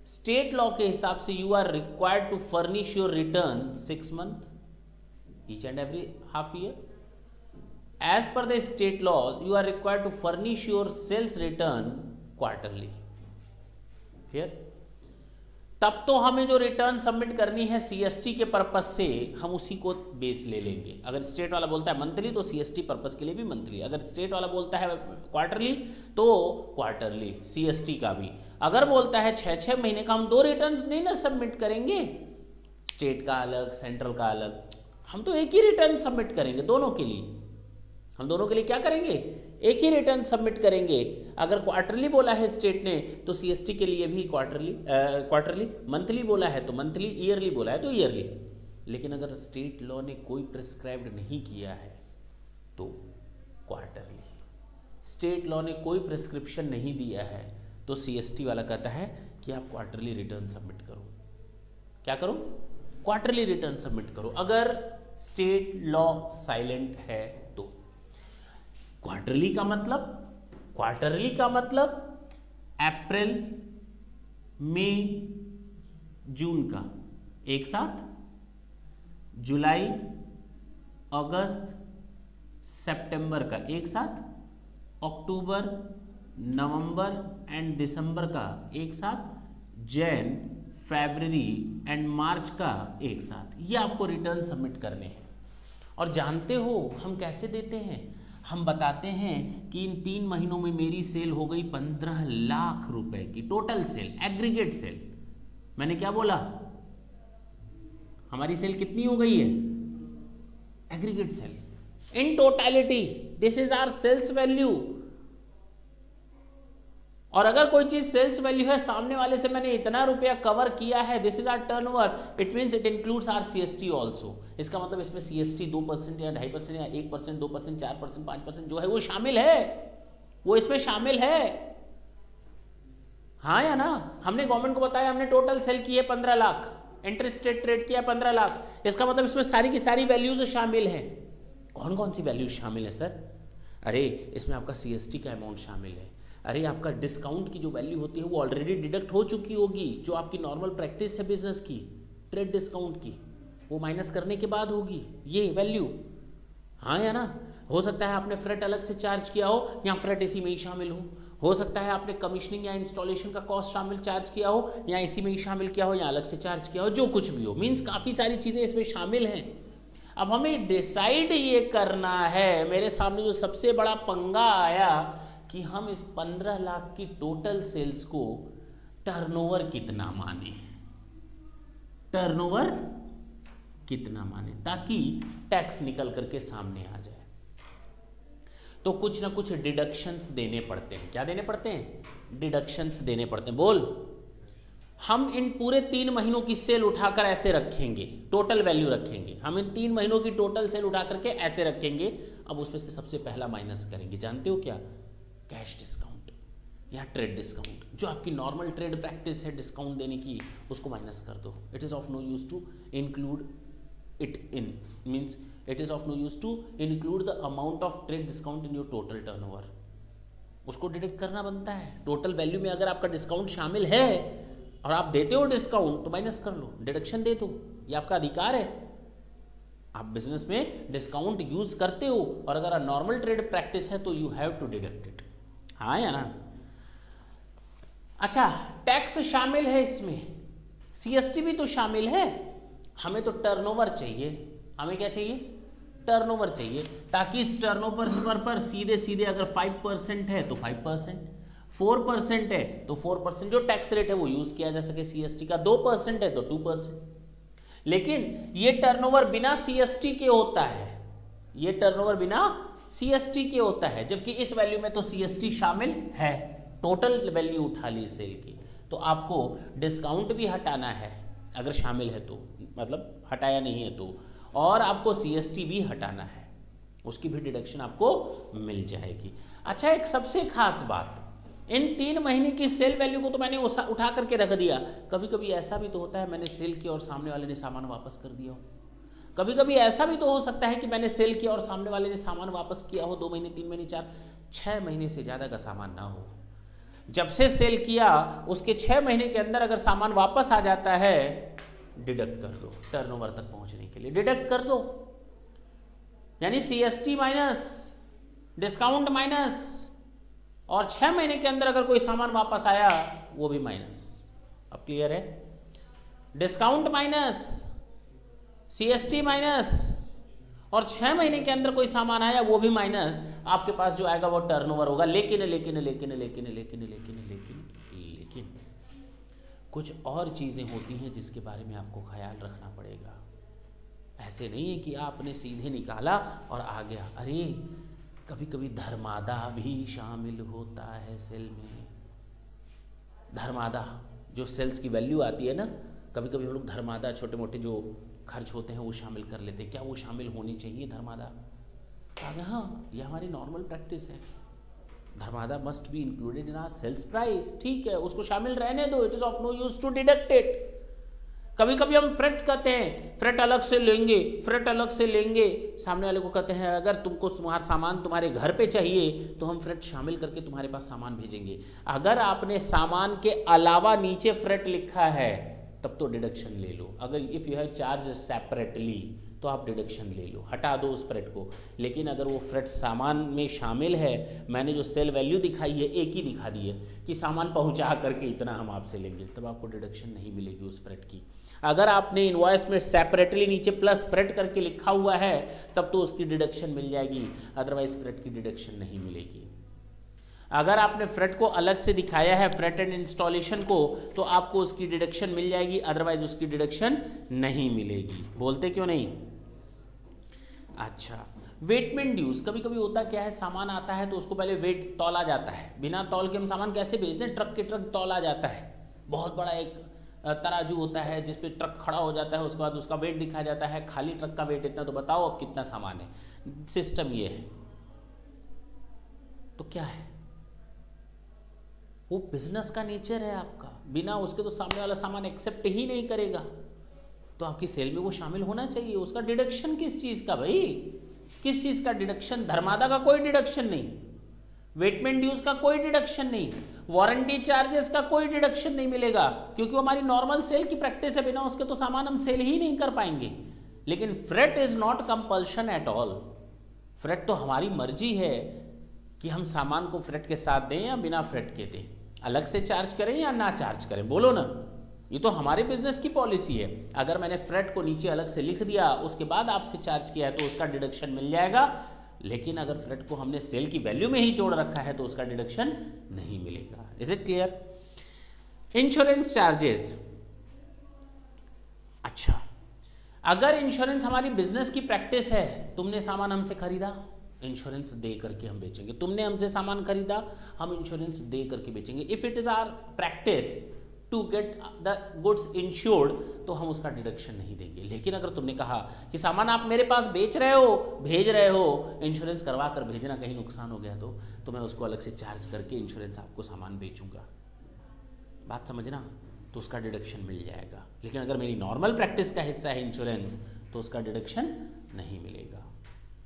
Speaker 1: State law के हिसाब से you are required to furnish your return 6 month, each and every half year. As per the state law you are required to furnish your sales return quarterly. Here तब तो हमें जो return submit करनी है CST के purpose से, हम उसी को बेस ले लेंगे। अगर स्टेट वाला बोलता है मंथली तो CST पर्पस के लिए भी मंथली, अगर स्टेट वाला बोलता है क्वार्टरली तो क्वार्टरली CST का भी। अगर बोलता है 6-6 महीने का, हम 2 रिटर्न्स नहीं ना सबमिट करेंगे, स्टेट का अलग सेंट्रल का अलग, हम तो एक ही रिटर्न सबमिट करेंगे दोनों के लिए। हम दोनों के लिए क्या करेंगे? एक ही रिटर्न सबमिट करेंगे। अगर क्वार्टरली बोला है स्टेट ने तो CST के लिए भी क्वार्टरली, मंथली बोला है तो मंथली, ईयरली बोला है तो ईयरली। लेकिन अगर स्टेट लॉ ने कोई प्रिस्क्राइब्ड नहीं किया है तो क्वार्टरली। स्टेट लॉ ने कोई प्रिस्क्रिप्शन नहीं दिया है तो CST वाला कहता है कि आप क्वार्टरली रिटर्न सबमिट करो। क्या करो? क्वार्टरली रिटर्न सबमिट करो। अगर स्टेट लॉ साइलेंट है तो क्वार्टरली का मतलब अप्रैल, मई, जून का एक साथ, जुलाई, अगस्त, सितंबर का एक साथ, अक्टूबर, नवंबर एंड दिसंबर का एक साथ, जैन, फरवरी एंड मार्च का एक साथ। ये आपको रिटर्न सबमिट करने हैं। और जानते हो हम कैसे देते हैं? हम बताते हैं कि इन 3 महीनों में मेरी सेल हो गई 15 लाख रुपए की, टोटल सेल, एग्रीगेट सेल। मैंने क्या बोला? हमारी सेल कितनी हो गई है? Aggregate sale, in totality, this is our sales value. और अगर कोई चीज सेल्स वैल्यू है, सामने वाले से मैंने इतना रुपया कवर किया है, this is our turnover, it means it includes our CST also. इसका मतलब इसमें CST 2% या 2.5% या 1%, 2%, 4%, 5% जो है वो शामिल है, वो इसमें शामिल है, हाँ या ना? हमने गवर्नमेंट को बताया हमने टोटल सेल की है 15 लाख, इंटरस्टेट ट्रेड किया 15 लाख, इसका मतलब इसमें सारी की सारी वैल्यूज शामिल है। कौन कौन सी वैल्यूज शामिल है सर? अरे इसमें आपका CST का अमाउंट शामिल है, अरे आपका डिस्काउंट की जो वैल्यू होती है वो ऑलरेडी डिडक्ट हो चुकी होगी, जो आपकी नॉर्मल प्रैक्टिस है बिजनेस की, ट्रेड डिस्काउंट की, वो माइनस करने के बाद होगी ये वैल्यू, हाँ या ना? हो सकता है आपने फ्रेट अलग से चार्ज किया हो या फ्रेट इसी में ही शामिल हो सकता है आपने कमीशनिंग या इंस्टॉलेशन का कॉस्ट शामिल चार्ज किया हो या इसी में ही शामिल किया हो या अलग से चार्ज किया हो, जो कुछ भी हो, मीन्स काफ़ी सारी चीज़ें इसमें शामिल हैं। अब हमें डिसाइड ये करना है, मेरे सामने जो सबसे बड़ा पंगा आया कि हम इस 15 लाख की टोटल सेल्स को टर्नओवर कितना माने, टर्नओवर कितना माने, ताकि टैक्स निकल करके सामने आ जाए। तो कुछ ना कुछ डिडक्शंस देने पड़ते हैं। क्या देने पड़ते हैं? डिडक्शंस देने पड़ते हैं। बोल, हम इन पूरे 3 महीनों की सेल उठाकर ऐसे रखेंगे, टोटल वैल्यू रखेंगे, हम इन 3 महीनों की टोटल सेल उठा करके ऐसे रखेंगे। अब उसमें से सबसे पहला माइनस करेंगे, जानते हो क्या? कैश डिस्काउंट या ट्रेड डिस्काउंट, जो आपकी नॉर्मल ट्रेड प्रैक्टिस है डिस्काउंट देने की, उसको माइनस कर दो। It is of no use to include it in, means it is of no use to include the amount of trade discount in your total turnover. उसको deduct करना बनता है। टोटल वैल्यू में अगर आपका डिस्काउंट शामिल है और आप देते हो डिस्काउंट तो माइनस कर लो, डिडक्शन दे दो, ये आपका अधिकार है। आप बिजनेस में डिस्काउंट यूज करते हो और अगर नॉर्मल ट्रेड प्रैक्टिस है तो you have to deduct it, हाँ या ना? अच्छा, टैक्स शामिल है इसमें, CST भी तो शामिल है। हमें तो टर्नओवर चाहिए, हमें क्या चाहिए? टर्नओवर चाहिए, ताकि इस टर्नओवर पर सीधे सीधे अगर 5% है तो 5%, 4% है तो 4% जो टैक्स रेट है वो यूज किया जा सके सीएसटी का, 2% है तो 2%। लेकिन ये टर्नओवर बिना सीएसटी के होता है, ये टर्नओवर बिना सीएसटी के होता है, जबकि इस वैल्यू में तो सीएसटी शामिल है। टोटल वैल्यू उठा ली सेल की, तो आपको डिस्काउंट भी हटाना है अगर शामिल है तो, मतलब हटाया नहीं है तो, और आपको सीएसटी भी हटाना है, उसकी भी डिडक्शन आपको मिल जाएगी। अच्छा, एक सबसे खास बात, इन 3 महीने की सेल वैल्यू को तो मैंने उठा करके रख दिया। कभी कभी ऐसा भी तो होता है मैंने सेल किया और सामने वाले ने सामान वापस कर दिया हो। कभी कभी ऐसा भी तो हो सकता है कि मैंने सेल किया और सामने वाले ने सामान वापस किया हो 2 महीने, 3 महीने, 4-6 महीने से ज्यादा का सामान ना हो। जब से सेल किया उसके 6 महीने के अंदर अगर सामान वापस आ जाता है, डिडक्ट कर दो, टर्नओवर तक पहुंचने के लिए डिडक्ट कर दो। यानी सीएसटी माइनस, डिस्काउंट माइनस, और 6 महीने के अंदर अगर कोई सामान वापस आया वो भी माइनस। अब क्लियर है? डिस्काउंट माइनस, सीएसटी माइनस, और 6 महीने के अंदर कोई सामान आया वो भी माइनस, आपके पास जो आएगा वो टर्नओवर होगा। लेकिन लेकिन लेकिन लेकिन लेकिन लेकिन लेकिन लेकिन कुछ और चीजें होती हैं जिसके बारे में आपको ख्याल रखना पड़ेगा। ऐसे नहीं है कि आपने सीधे निकाला और आ गया। अरे कभी कभी धर्मादा भी शामिल होता है सेल में। धर्मादा जो सेल्स की वैल्यू आती है ना, कभी कभी हम लोग धर्मादा, छोटे मोटे जो खर्च होते हैं वो शामिल कर लेते हैं। क्या वो शामिल होनी चाहिए धर्मादा? हाँ, ये हमारी नॉर्मल प्रैक्टिस है। धर्मादा must be included in our sales price. ठीक है, उसको शामिल रहने दो, it is of no use to deduct it. कभी कभी हम फ्रेट कहते हैं, फ्रेट अलग से लेंगे, फ्रेट अलग से लेंगे। सामने वाले को कहते हैं अगर तुमको तुम्हारा सामान तुम्हारे घर पे चाहिए तो हम फ्रेट शामिल करके तुम्हारे पास सामान भेजेंगे। अगर आपने सामान के अलावा नीचे फ्रेट लिखा है तब तो डिडक्शन ले लो। अगर if you have charge separately तो आप डिडक्शन ले लो, हटा दो उस फ्रेट को। लेकिन अगर वो फ्रेट सामान में शामिल है, मैंने जो सेल वैल्यू दिखाई है एक ही दिखा दी है कि सामान पहुंचा करके इतना हम आपसे लेंगे, तब आपको डिडक्शन नहीं मिलेगी उस फ्रेट की। अगर आपने इनवॉइस में सेपरेटली नीचे प्लस फ्रेट करके लिखा हुआ है तब तो उसकी डिडक्शन मिल जाएगी, अदरवाइज फ्रेट की डिडक्शन नहीं मिलेगी। अगर आपने फ्रेट को अलग से दिखाया है, फ्रेट एंड इंस्टॉलेशन को, तो आपको उसकी डिडक्शन मिल जाएगी, अदरवाइज उसकी डिडक्शन नहीं मिलेगी। बोलते क्यों नहीं? अच्छा, वेटमेंट ड्यूज। कभी कभी होता क्या है, सामान आता है तो उसको पहले वेट तौला जाता है। बिना तौल के हम सामान कैसे भेज दें? ट्रक के ट्रक तौला जाता है। बहुत बड़ा एक तराजू होता है जिसपे ट्रक खड़ा हो जाता है, उसके बाद उसका वेट दिखाया जाता है, खाली ट्रक का वेट इतना, तो बताओ अब कितना सामान है। सिस्टम ये है, तो क्या है वो बिजनेस का नेचर है आपका। बिना उसके तो सामने वाला सामान एक्सेप्ट ही नहीं करेगा, तो आपकी सेल में वो शामिल होना चाहिए। उसका डिडक्शन किस चीज का भाई? किस चीज का डिडक्शन? धर्मादा का कोई डिडक्शन नहीं, वेटमेंट ड्यूज का कोई डिडक्शन नहीं, वारंटी चार्जेस का कोई डिडक्शन नहीं मिलेगा, क्योंकि वो हमारी नॉर्मल सेल की प्रैक्टिस है। बिना उसके तो सामान हम सेल ही नहीं कर पाएंगे। लेकिन freight is not compulsion at all. Freight तो हमारी मर्जी है कि हम सामान को फ्रेट के साथ दें या बिना फ्रेट के दें, अलग से चार्ज करें या ना चार्ज करें। बोलो ना, ये तो हमारे बिजनेस की पॉलिसी है। अगर मैंने फ्रेट को नीचे अलग से लिख दिया, उसके बाद आपसे चार्ज किया है, तो उसका डिडक्शन मिल जाएगा। लेकिन अगर फ्रेट को हमने सेल की वैल्यू में ही जोड़ रखा है तो उसका डिडक्शन नहीं मिलेगा। Is it clear? Insurance charges. अच्छा, अगर इंश्योरेंस हमारी बिजनेस की प्रैक्टिस है, तुमने सामान हमसे खरीदा, इंश्योरेंस दे करके हम बेचेंगे। तुमने हमसे सामान खरीदा, हम इंश्योरेंस दे करके बेचेंगे। If it is our practice to get the goods insured, तो हम उसका डिडक्शन नहीं देंगे। लेकिन अगर तुमने कहा कि सामान आप मेरे पास बेच रहे हो, भेज रहे हो, इंश्योरेंस करवा कर भेजना, कहीं नुकसान हो गया तो मैं उसको अलग से चार्ज करके इंश्योरेंस आपको सामान बेचूंगा। बात समझना? तो उसका डिडक्शन मिल जाएगा। लेकिन अगर मेरी नॉर्मल प्रैक्टिस का हिस्सा है इंश्योरेंस, तो उसका डिडक्शन नहीं मिलेगा।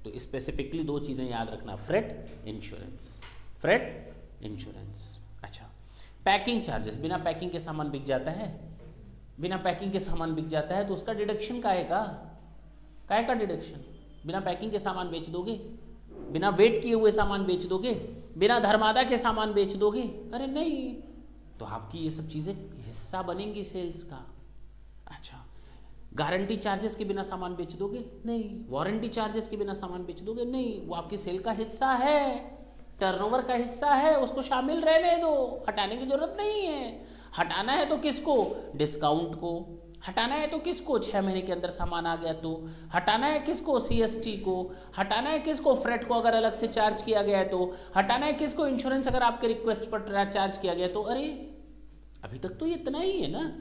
Speaker 1: तो स्पेसिफिकली 2 चीजें याद रखना, फ्रेट, इंश्योरेंस। Freight, insurance. अच्छा, पैकिंग चार्जेस। बिना पैकिंग के सामान बिक जाता है, बिना पैकिंग के सामान बिक जाता है, तो उसका डिडक्शन काहे का डिडक्शन? बिना पैकिंग के सामान बेच दोगे, बिना वेट किए हुए सामान बेच दोगे, बिना धर्मादा के सामान बेच दोगे? अरे नहीं, तो आपकी ये सब चीजें हिस्सा बनेंगी सेल्स का। अच्छा, गारंटी चार्जेस के बिना सामान बेच दोगे? नहीं। वारंटी चार्जेस के बिना सामान बेच दोगे? नहीं। वो आपकी सेल का हिस्सा है। टर्नओवर का हिस्सा है, उसको शामिल रहने दो, हटाने की जरूरत नहीं है। हटाना है तो किसको? डिस्काउंट को। हटाना है तो किसको? 6 महीने के अंदर सामान आ गया तो। हटाना है किसको? सीएसटी को। हटाना है किसको? फ्रेट को अगर अलग से चार्ज किया गया है तो। हटाना है किसको? इंश्योरेंस अगर आपके रिक्वेस्ट पर चार्ज किया गया तो। अरे अभी तक तो इतना ही है ना।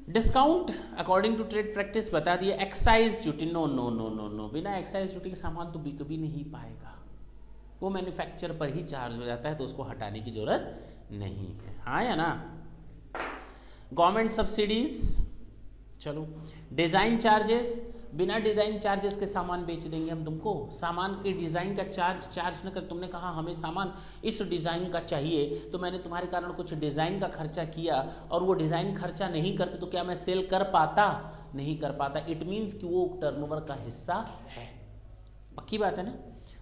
Speaker 1: Discount according to trade practice बता दिया। Excise duty, no no no no no, बिना एक्साइज ड्यूटी के सामान तो बिक भी नहीं पाएगा, वो मैन्युफैक्चर पर ही चार्ज हो जाता है, तो उसको हटाने की जरूरत नहीं है। हाँ या ना? गवर्नमेंट सब्सिडीज, चलो। डिजाइन चार्जेस, बिना डिजाइन चार्जेस के सामान बेच देंगे हम तुमको। सामान के डिजाइन का चार्ज न कर। तुमने कहा हमें सामान इस डिजाइन का चाहिए, तो मैंने तुम्हारे कारण कुछ डिजाइन का खर्चा किया और वो डिजाइन खर्चा नहीं करते तो क्या मैं सेल कर पाता? नहीं कर पाता। इट मीन्स कि वो टर्नओवर का हिस्सा है। पक्की बात है ना?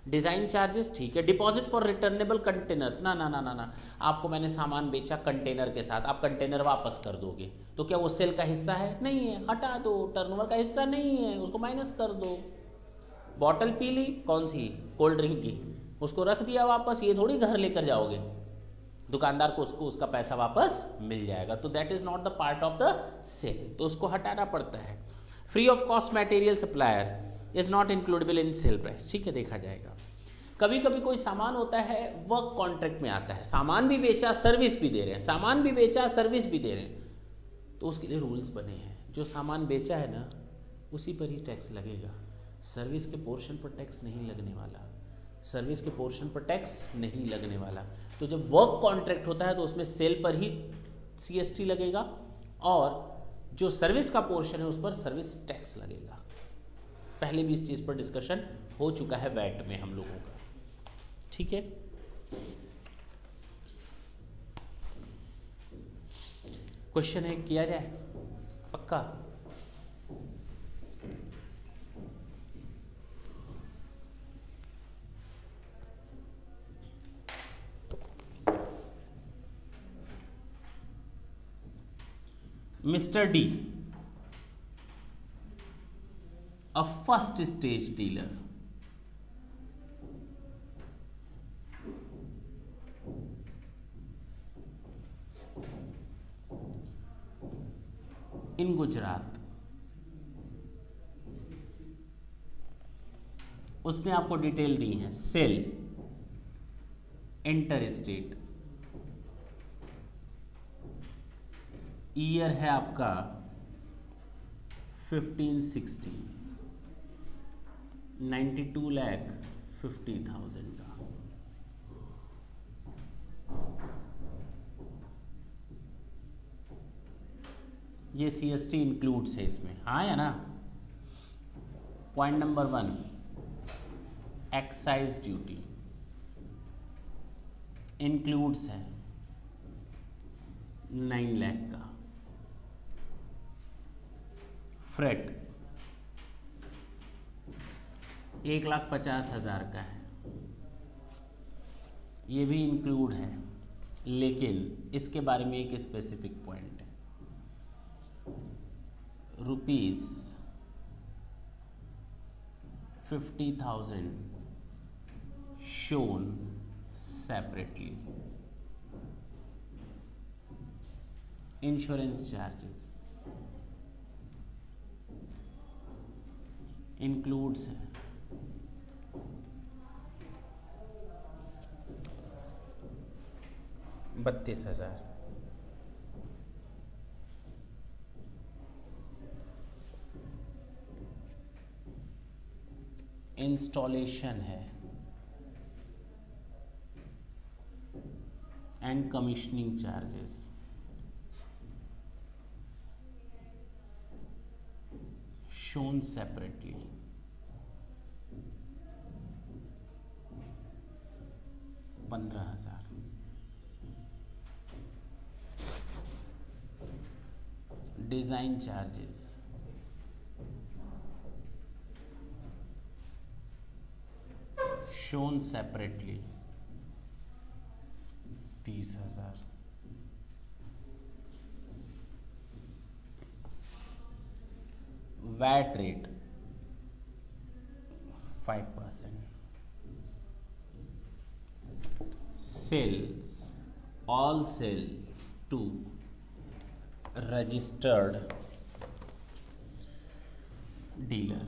Speaker 1: डिजाइन चार्जेस ठीक है। डिपॉजिट फॉर रिटर्नेबल कंटेनर्स, ना ना ना ना ना, आपको मैंने सामान बेचा कंटेनर के साथ, आप कंटेनर वापस कर दोगे तो क्या वो सेल का हिस्सा है? नहीं है, हटा दो, टर्नओवर का हिस्सा नहीं है, उसको माइनस कर दो। बॉटल पी ली, कौन सी? कोल्ड ड्रिंक की, उसको रख दिया वापस, ये थोड़ी घर लेकर जाओगे, दुकानदार को उसको उसका पैसा वापस मिल जाएगा, तो that is not the part of the sale, तो उसको हटाना पड़ता है। Free of cost material supplier is not includable in sale price, ठीक है, देखा जाएगा। कभी कभी कोई सामान होता है वर्क कॉन्ट्रैक्ट में आता है, सामान भी बेचा सर्विस भी दे रहे हैं, सामान भी बेचा सर्विस भी दे रहे हैं, तो उसके लिए रूल्स बने हैं। जो सामान बेचा है ना उसी पर ही टैक्स लगेगा, सर्विस के पोर्शन पर टैक्स नहीं लगने वाला, सर्विस के पोर्शन पर टैक्स नहीं लगने वाला। तो जब वर्क कॉन्ट्रैक्ट होता है तो उसमें सेल पर ही सीएसटी लगेगा और जो सर्विस का पोर्शन है उस पर सर्विस टैक्स लगेगा। पहले भी इस चीज़ पर डिस्कशन हो चुका है वैट में हम लोगों का, ठीक है। क्वेश्चन है, किया जाए? पक्का? Mister D, a first stage dealer, in Gujarat, उसने आपको डिटेल दी है। सेल इंटर स्टेट, ईयर है आपका 1560, 92,50,000 का। ये सीएसटी इंक्लूड्स है इसमें, हाँ या ना? Point number 1, excise duty includes है 9 लाख का। फ्रेट 1,50,000 का है, ये भी इंक्लूड है, लेकिन इसके बारे में एक स्पेसिफिक पॉइंट है। ₹50,000 shown separately. Insurance charges includes है 32,000। इंस्टॉलेशन है and commissioning charges shown separately, 15,000। Design charges shown separately, 30,000। VAT rate 5%, sells all sales to registered dealer.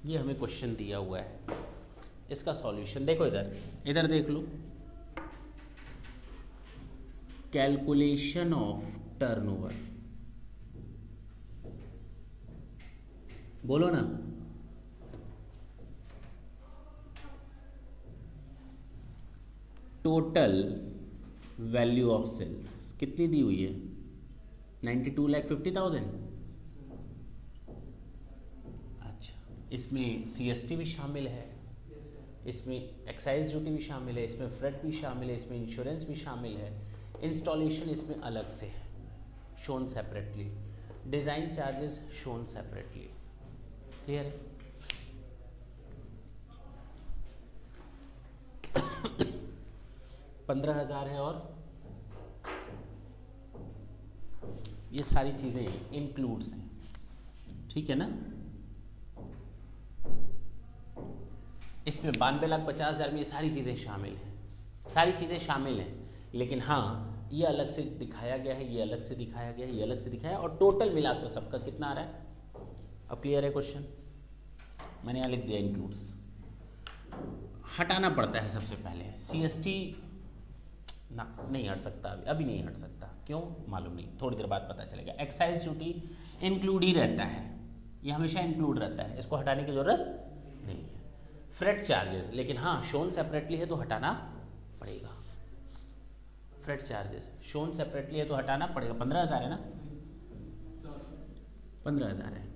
Speaker 1: ये हमें क्वेश्चन दिया हुआ है, इसका सॉल्यूशन देखो, इधर देख लो। कैलकुलेशन ऑफ टर्नओवर, बोलो ना। टोटल वैल्यू ऑफ सेल्स कितनी दी हुई है? 92,50,000। अच्छा, इसमें सीएसटी भी शामिल है, इसमें एक्साइज ड्यूटी भी शामिल है, इसमें फ्रेट भी शामिल है, इसमें इंश्योरेंस भी शामिल है, इंस्टॉलेशन इसमें अलग से है, shown separately, design charges shown separately. Clear है? 15,000 है और ये सारी चीज़ें इंक्लूड्स हैं, ठीक है ना। इसमें 92,50,000 में ये सारी चीज़ें शामिल हैं, सारी चीज़ें शामिल हैं, लेकिन हाँ ये अलग से दिखाया गया है, ये अलग से दिखाया गया है, ये अलग से दिखाया, और टोटल मिलाकर सबका कितना आ रहा है? अब क्लियर है क्वेश्चन? मैंने यहाँ लिख दिया इंक्लूड्स। हटाना पड़ता है सबसे पहले, सीएसटी ना नहीं हट सकता, अभी नहीं हट सकता, क्यों मालूम नहीं, थोड़ी देर बाद पता चलेगा। एक्साइज ड्यूटी इंक्लूड ही रहता है, ये हमेशा इंक्लूड रहता है, इसको हटाने की जरूरत नहीं है। फ्रेट चार्जेस, लेकिन हाँ शोन सेपरेटली है तो हटाना पड़ेगा। फ्रेट चार्जेस शोन सेपरेटली है तो हटाना पड़ेगा। 15,000 है ना, 15,000 है,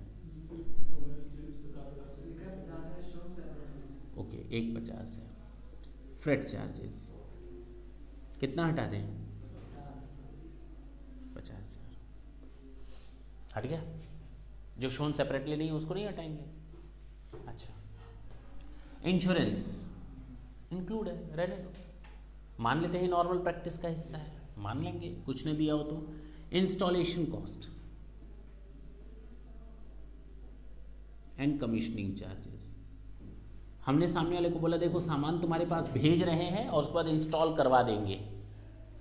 Speaker 1: ओके, 150 है। फ्रेट चार्जेस कितना हटा दें? 50,000 हट गया। जो शोन सेपरेटली नहीं उसको नहीं हटाएंगे। अच्छा, इंश्योरेंस इंक्लूड है, रहने दो, मान लेते हैं नॉर्मल प्रैक्टिस का हिस्सा है, मान लेंगे, कुछ नहीं दिया हो तो। Installation cost and commissioning charges, हमने सामने वाले को बोला देखो सामान तुम्हारे पास भेज रहे हैं और उसके बाद इंस्टॉल करवा देंगे,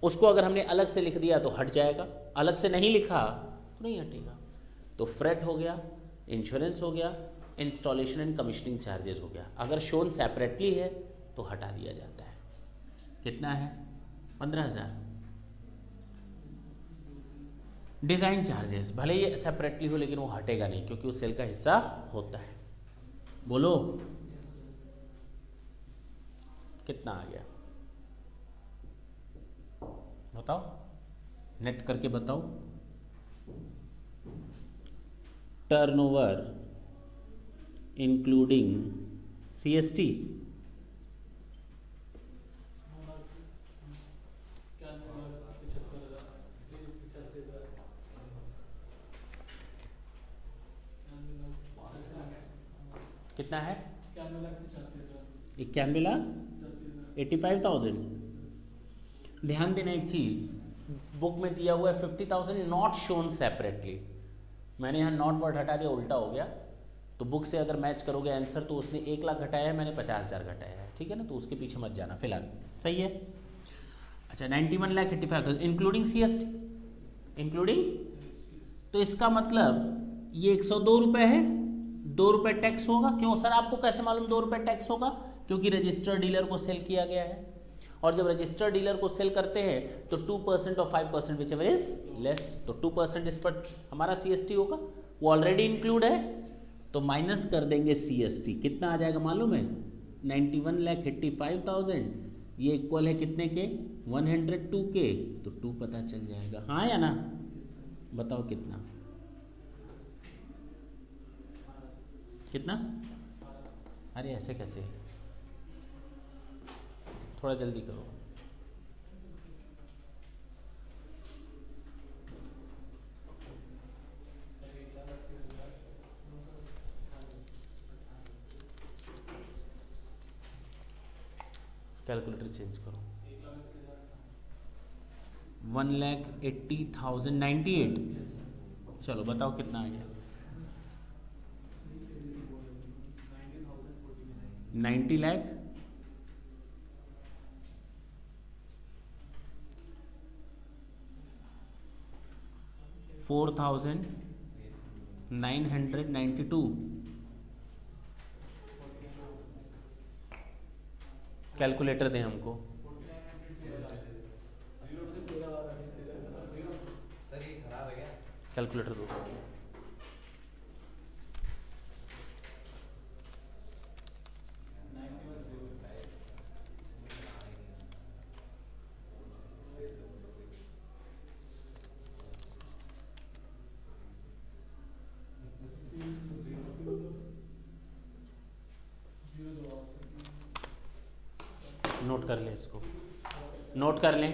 Speaker 1: उसको अगर हमने अलग से लिख दिया तो हट जाएगा, अलग से नहीं लिखा तो नहीं हटेगा। तो फ्रेट हो गया, इंश्योरेंस हो गया, इंस्टॉलेशन एंड कमीशनिंग चार्जेस हो गया। अगर शोन सेपरेटली है तो हटा दिया जाता है। कितना है? 15,000। डिज़ाइन चार्जेस भले ही सेपरेटली हो लेकिन वो हटेगा नहीं क्योंकि उस सेल का हिस्सा होता है। बोलो कितना आ गया? बताओ, नेट करके बताओ। टर्नओवर इंक्लूडिंग सीएसटी, कितना है? 91,85,000। ध्यान देना एक चीज, बुक में दिया हुआ है 50,000 नॉट शोन सेपरेटली, मैंने यहाँ नॉट वर्ड हटा दिया, उल्टा हो गया। तो बुक से अगर मैच करोगे आंसर तो उसने 1 लाख घटाया है, मैंने 50,000 घटाया है, ठीक है ना, तो उसके पीछे मत जाना फिलहाल, सही है। अच्छा, 91,85,000 इंक्लूडिंग सीएसटी, इंक्लूडिंग, तो इसका मतलब ये 102 रुपये है, 2 रुपये टैक्स होगा। क्यों सर, आपको कैसे मालूम 2 रुपये टैक्स होगा? क्योंकि रजिस्टर्ड डीलर को सेल किया गया है, और जब रजिस्टर्ड डीलर को सेल करते हैं तो 2% और 5% विच एवर इज लेस, तो 2% इस पर हमारा सीएसटी होगा, वो ऑलरेडी इंक्लूड है, तो माइनस कर देंगे सीएसटी। कितना आ जाएगा मालूम है? 91,85,000। ये इक्वल है कितने के? 102 के, तो 2 पता चल जाएगा, हाँ या ना? बताओ कितना? कितना? अरे ऐसे कैसे, थोड़ा जल्दी करो। कैलकुलेटर चेंज करो। 1,80,098। चलो बताओ कितना आ गया? 90 लाख 4992 कैलकुलेटर दें हमको। कैलकुलेटर दो। नोट कर लें इसको, नोट कर लें।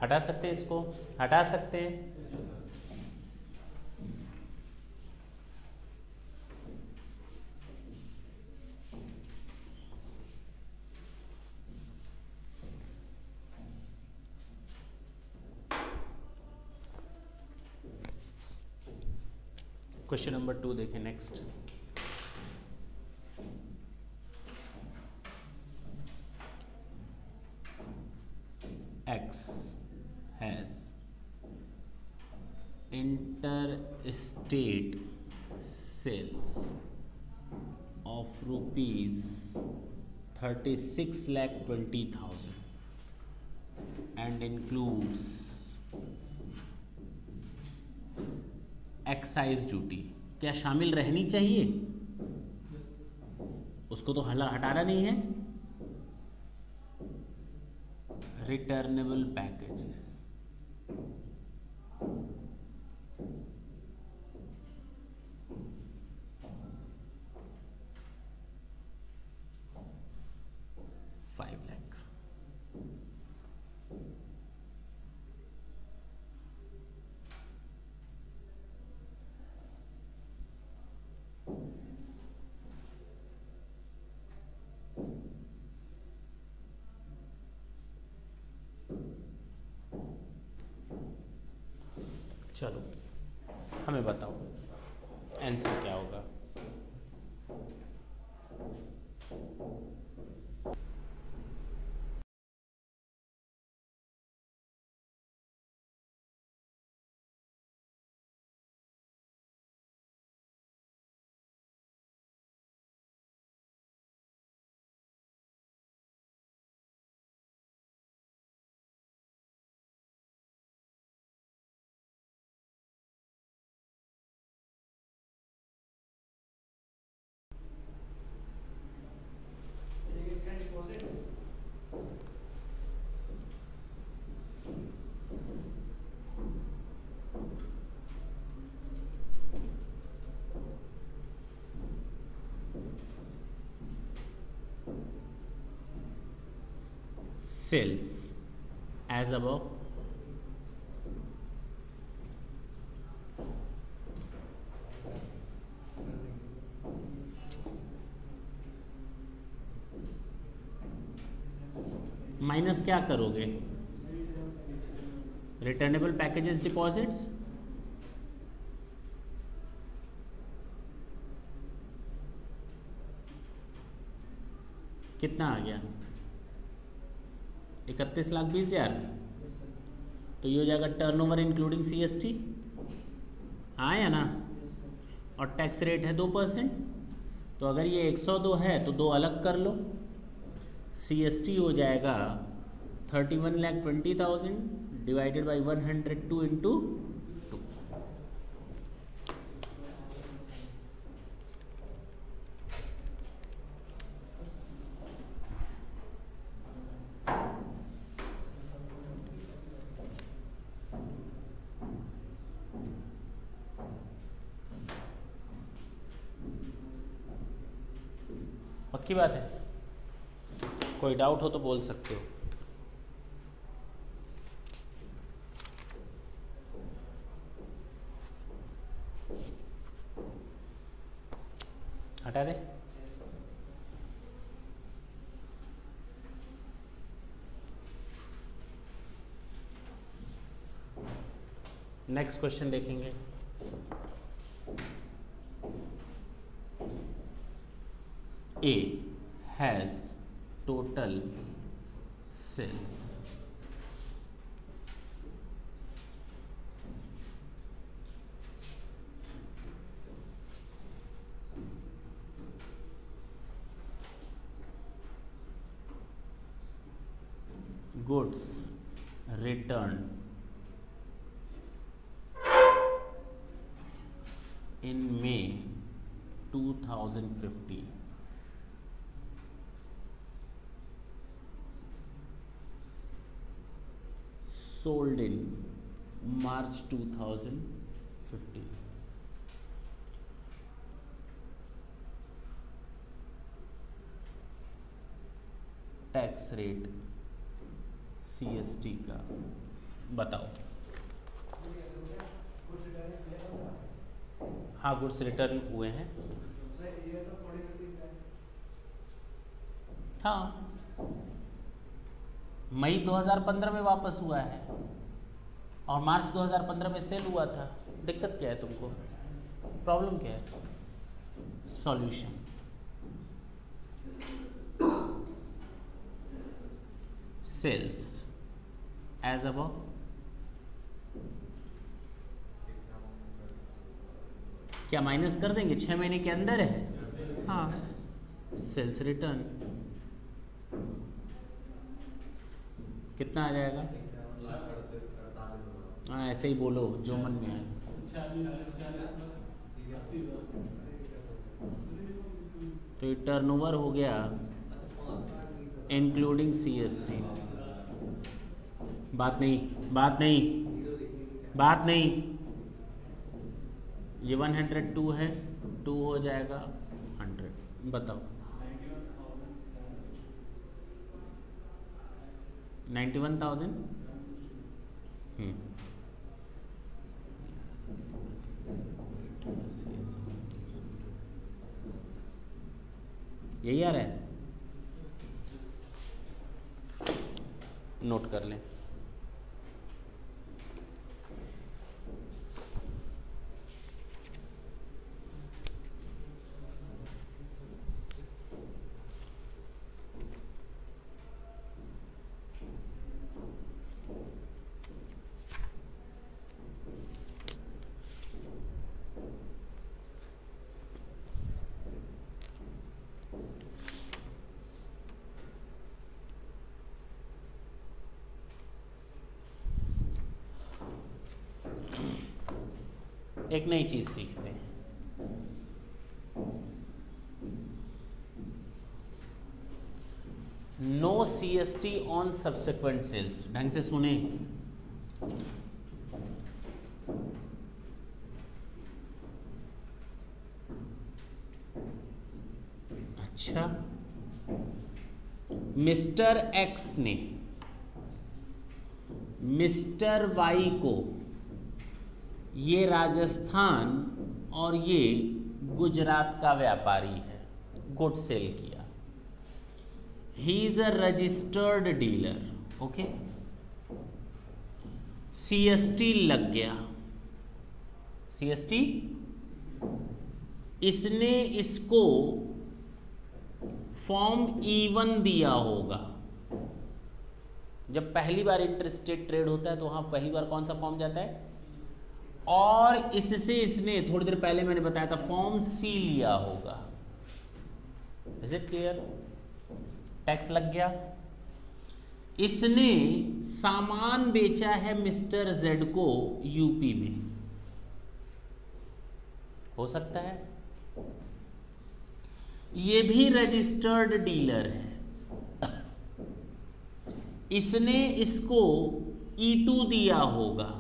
Speaker 1: हटा सकते हैं इसको, हटा सकते हैं। क्वेश्चन नंबर 2 देखें next. X has interstate sales of rupees 36,20,000 and includes excise duty. क्या शामिल रहनी चाहिए? उसको तो हटाना नहीं है। Returnable packages, ₹5 lakh. चलो हमें बताओ आंसर क्या होगा। Sales as above, माइनस क्या करोगे? रिटर्नेबल पैकेजेस डिपॉजिट्स, कितना आ गया? 31,20,000। तो ये हो जाएगा टर्नओवर इंक्लूडिंग CST, आया ना? और टैक्स रेट है 2%। तो अगर ये 102 है तो 2 अलग कर लो। CST हो जाएगा 31,20,000 डिवाइडेड बाई 102 इंटू 2। पक्की बात है। कोई डाउट हो तो बोल सकते हो। हटा दे। नेक्स्ट क्वेश्चन देखेंगे। A has total cells goods returned in May 2015 sold in March 2015. Tax rate CST का बताओ। हाँ, गुड्स रिटर्न हुए हैं। हाँ, मई 2015 में वापस हुआ है और मार्च 2015 में सेल हुआ था। दिक्कत क्या है तुमको? प्रॉब्लम क्या है? सॉल्यूशन। सेल्स एज अबव, क्या माइनस कर देंगे? 6 महीने के अंदर है। हाँ, सेल्स रिटर्न कितना आ जाएगा? हाँ, ऐसे ही बोलो जो मन में आए। तो ये टर्नओवर हो गया इंक्लूडिंग CST। बात नहीं, बात नहीं, बात नहीं। ये 102 है, 2 हो जाएगा 100। बताओ 91,000। यही आ रहा है, नोट कर लें। एक नई चीज सीखते हैं। No CST on subsequent sales. ढंग से सुने। अच्छा, मिस्टर एक्स ने मिस्टर वाई को, ये राजस्थान और ये गुजरात का व्यापारी है, गुड सेल किया। He is a registered dealer. Okay, CST लग गया। CST, इसने इसको फॉर्म E1 दिया होगा। जब पहली बार इंटरस्टेट ट्रेड होता है तो वहां पहली बार कौन सा फॉर्म जाता है? और इससे इसने थोड़ी देर पहले मैंने बताया था फॉर्म C लिया होगा। Is it clear? टैक्स लग गया। इसने सामान बेचा है मिस्टर जेड को यूपी में, हो सकता है। ये भी रजिस्टर्ड डीलर है। इसने इसको E2 दिया होगा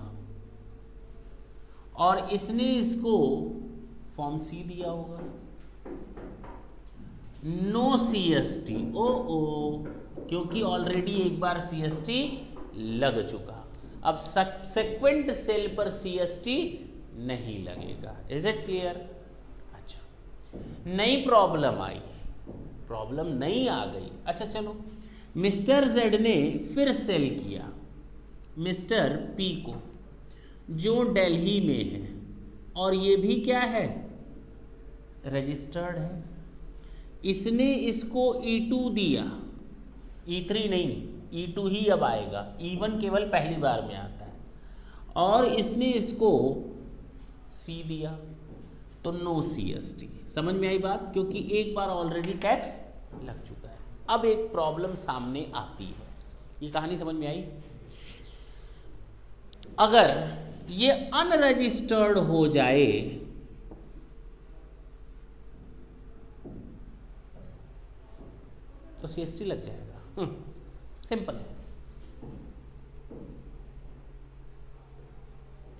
Speaker 1: और इसने इसको फॉर्म C दिया होगा। नो CST, ओ क्योंकि ऑलरेडी एक बार CST लग चुका, अब सबसेक्वेंट सेल पर CST नहीं लगेगा। Is it clear? अच्छा, नई प्रॉब्लम आई, प्रॉब्लम नई आ गई। अच्छा चलो, मिस्टर जेड ने फिर सेल किया मिस्टर पी को, जो दिल्ली में है, और ये भी क्या है, रजिस्टर्ड है। इसने इसको E2 दिया, E3 नहीं, E2 ही अब आएगा, E1 केवल पहली बार में आता है, और इसने इसको C दिया, तो नो CST। समझ में आई बात? क्योंकि एक बार ऑलरेडी टैक्स लग चुका है। अब एक प्रॉब्लम सामने आती है, ये कहानी समझ में आई? अगर ये अनरजिस्टर्ड हो जाए तो CST लग जाएगा। सिंपल है,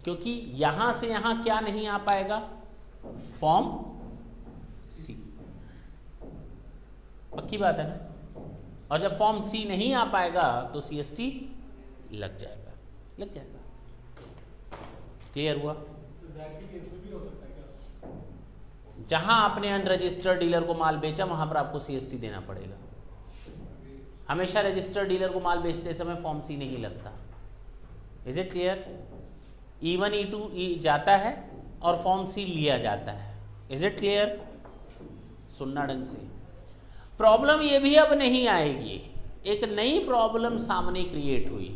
Speaker 1: क्योंकि यहां से यहां क्या नहीं आ पाएगा, फॉर्म C। पक्की बात है ना? और जब फॉर्म C नहीं आ पाएगा तो CST लग जाएगा, लग जाएगा। क्लियर हुआ? जहां आपने अनरजिस्टर्ड डीलर को माल बेचा वहां पर आपको CST देना पड़ेगा। हमेशा रजिस्टर्ड डीलर को माल बेचते समय फॉर्म C नहीं लगता। Is it clear? E1 E2 जाता है और फॉर्म C लिया जाता है। Is it clear? सुनना ढंग से। प्रॉब्लम ये भी अब नहीं आएगी, एक नई प्रॉब्लम सामने क्रिएट हुई,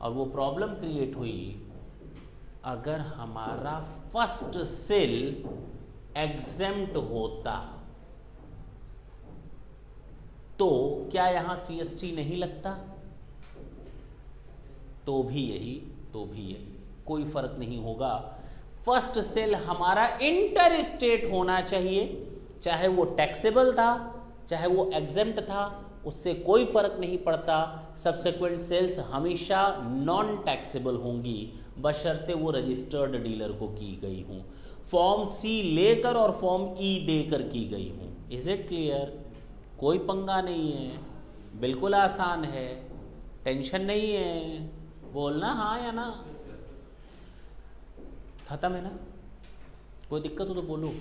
Speaker 1: और वो प्रॉब्लम क्रिएट हुई अगर हमारा फर्स्ट सेल एग्जेम्प्ट होता तो क्या यहां CST नहीं लगता? तो भी यही, कोई फर्क नहीं होगा। फर्स्ट सेल हमारा इंटर स्टेट होना चाहिए, चाहे वो टैक्सेबल था चाहे वो एग्जेम्प्ट था, उससे कोई फर्क नहीं पड़ता। सब्सिक्वेंट सेल्स हमेशा नॉन टैक्सेबल होंगी, बशर्ते वो रजिस्टर्ड डीलर को की गई हूं, फॉर्म C लेकर और फॉर्म E देकर की गई हूं। Is it clear? कोई पंगा नहीं है, बिल्कुल आसान है, टेंशन नहीं है, बोलना हाँ या ना, खत्म है ना? कोई दिक्कत हो तो बोलो।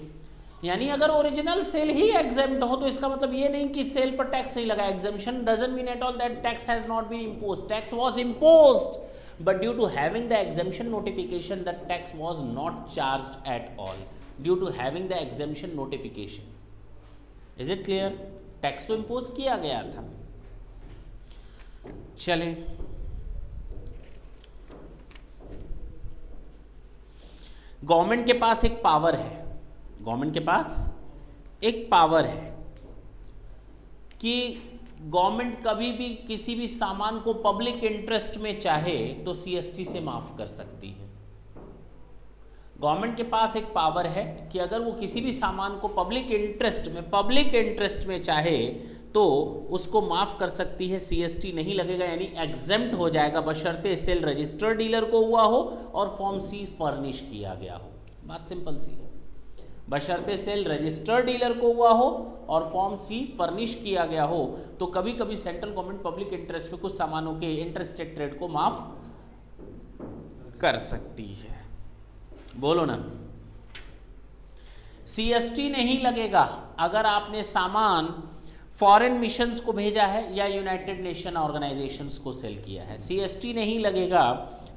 Speaker 1: यानी अगर ओरिजिनल सेल ही एग्जेम्प्ट हो तो इसका मतलब ये नहीं कि सेल पर टैक्स नहीं लगा। Exemption doesn't mean at all that tax has not been imposed, tax was imposed, but due to having the exemption notification the tax was not charged at all due to having the exemption notification. Is it clear? Tax तो impose किया गया था। चले, government के पास एक power है, government के पास एक पावर है कि गवर्नमेंट कभी भी किसी भी सामान को पब्लिक इंटरेस्ट में चाहे तो CST से माफ कर सकती है। गवर्नमेंट के पास एक पावर है कि अगर वो किसी भी सामान को पब्लिक इंटरेस्ट में चाहे तो उसको माफ कर सकती है, CST नहीं लगेगा, यानी एग्जेम्प्ट हो जाएगा, बशर्ते सेल रजिस्टर्ड डीलर को हुआ हो और फॉर्म C फर्निश किया गया हो। बात सिंपल सी है, बशर्ते सेल रजिस्टर्ड डीलर को हुआ हो और फॉर्म C फर्निश किया गया हो तो कभी कभी सेंट्रल गवर्नमेंट पब्लिक इंटरेस्ट में कुछ सामानों के इंटरस्टेट ट्रेड को माफ कर सकती है। बोलो ना, CST नहीं लगेगा अगर आपने सामान फॉरेन मिशंस को भेजा है या यूनाइटेड नेशन ऑर्गेनाइजेशंस को सेल किया है। CST नहीं लगेगा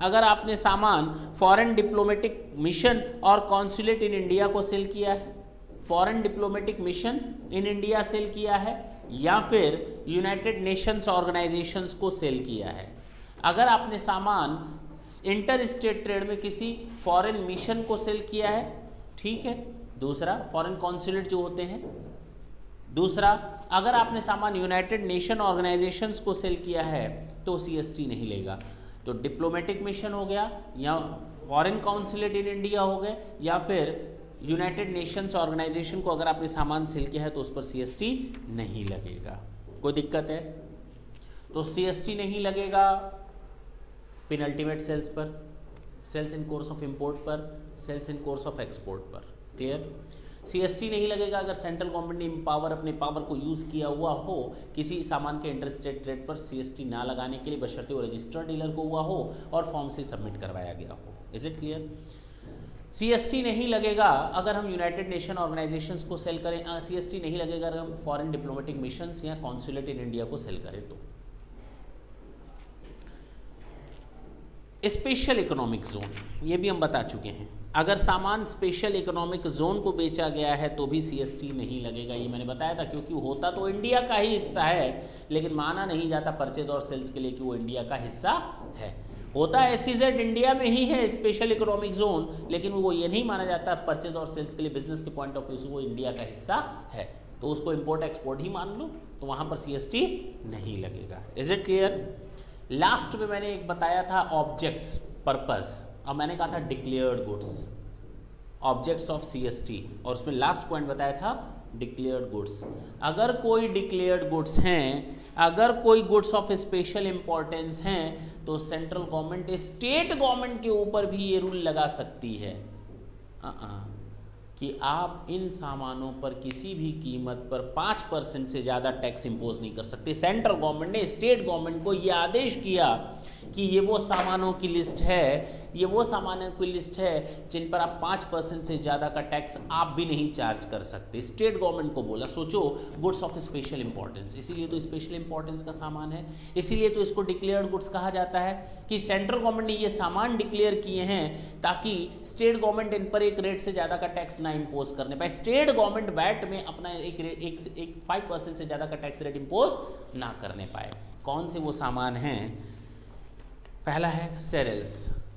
Speaker 1: अगर आपने सामान फॉरेन डिप्लोमेटिक मिशन और कॉन्सुलेट इन इंडिया को सेल किया है, foreign diplomatic mission in India sale किया है या फिर यूनाइटेड नेशंस ऑर्गेनाइजेशंस को सेल किया है। अगर आपने सामान इंटर स्टेट ट्रेड में किसी फॉरेन मिशन को सेल किया है, ठीक है, दूसरा फॉरेन कॉन्सुलेट जो होते हैं, दूसरा अगर आपने सामान यूनाइटेड नेशन ऑर्गेनाइजेशंस को सेल किया है तो CST नहीं लेगा। तो डिप्लोमेटिक मिशन हो गया या फॉरेन कॉन्सुलेट इन इंडिया हो गए या फिर यूनाइटेड नेशंस ऑर्गेनाइजेशन को अगर आपने सामान सेल किया है तो उस पर CST नहीं लगेगा। कोई दिक्कत है? तो CST नहीं लगेगा पेनल्टीमेट सेल्स पर, sales in course of import पर, sales in course of export पर। क्लियर? सीएसटी नहीं लगेगा अगर सेंट्रल गवर्नमेंट ने अपने पावर को यूज़ किया हुआ हो किसी सामान के इंटरस्टेट रेट पर सीएसटी ना लगाने के लिए, बशर्ते वो रजिस्टर्ड डीलर को हुआ हो और फॉर्म से सबमिट करवाया गया हो। Is it clear? सीएसटी नहीं लगेगा अगर हम यूनाइटेड नेशन ऑर्गेनाइजेशंस को सेल करें, सीएसटी नहीं लगेगा अगर हम फॉरेन डिप्लोमेटिक मिशंस या कॉन्सुलेट इन इंडिया को सेल करें तो। स्पेशल इकोनॉमिक जोन, ये भी हम बता चुके हैं, अगर सामान स्पेशल इकोनॉमिक जोन को बेचा गया है तो भी सीएसटी नहीं लगेगा, ये मैंने बताया था, क्योंकि होता तो इंडिया का ही हिस्सा है लेकिन माना नहीं जाता परचेज और सेल्स के लिए कि वो इंडिया का हिस्सा है। होता एसईजेड इंडिया में ही है स्पेशल इकोनॉमिक जोन, लेकिन वो ये नहीं माना जाता परचेज और सेल्स के लिए बिजनेस के पॉइंट ऑफ व्यू से वो इंडिया का हिस्सा है, तो उसको इंपोर्ट एक्सपोर्ट ही मान लो, तो वहां पर सीएसटी नहीं लगेगा। Is it clear? लास्ट में मैंने एक बताया था ऑब्जेक्ट्स, पर्पस, अब मैंने कहा था declared goods, objects of CST, और उसमें लास्ट पॉइंट बताया था डिक्लेयर्ड गुड्स। अगर कोई डिक्लेयर्ड गुड्स हैं, अगर कोई गुड्स ऑफ स्पेशल इंपॉर्टेंस हैं, तो सेंट्रल गवर्नमेंट स्टेट गवर्नमेंट के ऊपर भी ये रूल लगा सकती है कि आप इन सामानों पर किसी भी कीमत पर 5% से ज़्यादा टैक्स इंपोज नहीं कर सकते। सेंट्रल गवर्नमेंट ने स्टेट गवर्नमेंट को यह आदेश किया कि ये वो सामानों की लिस्ट है, ये वो सामानों की लिस्ट है जिन पर आप 5% से ज़्यादा का टैक्स आप भी नहीं चार्ज कर सकते। स्टेट गवर्नमेंट को बोला, सोचो गुड्स ऑफ स्पेशल इंपॉर्टेंस, इसीलिए तो स्पेशल इंपॉर्टेंस का सामान है, इसीलिए तो इसको डिक्लेयर्ड गुड्स कहा जाता है कि सेंट्रल गवर्नमेंट ने ये सामान डिक्लेयर किए हैं ताकि स्टेट गवर्नमेंट इन पर एक रेट से ज़्यादा का टैक्स ना इम्पोज करने पाए। स्टेट गवर्नमेंट वैट में अपना एक 5% से ज़्यादा का टैक्स रेट इम्पोज ना करने पाए। कौन से वो सामान हैं? पहला है सेरेल्स,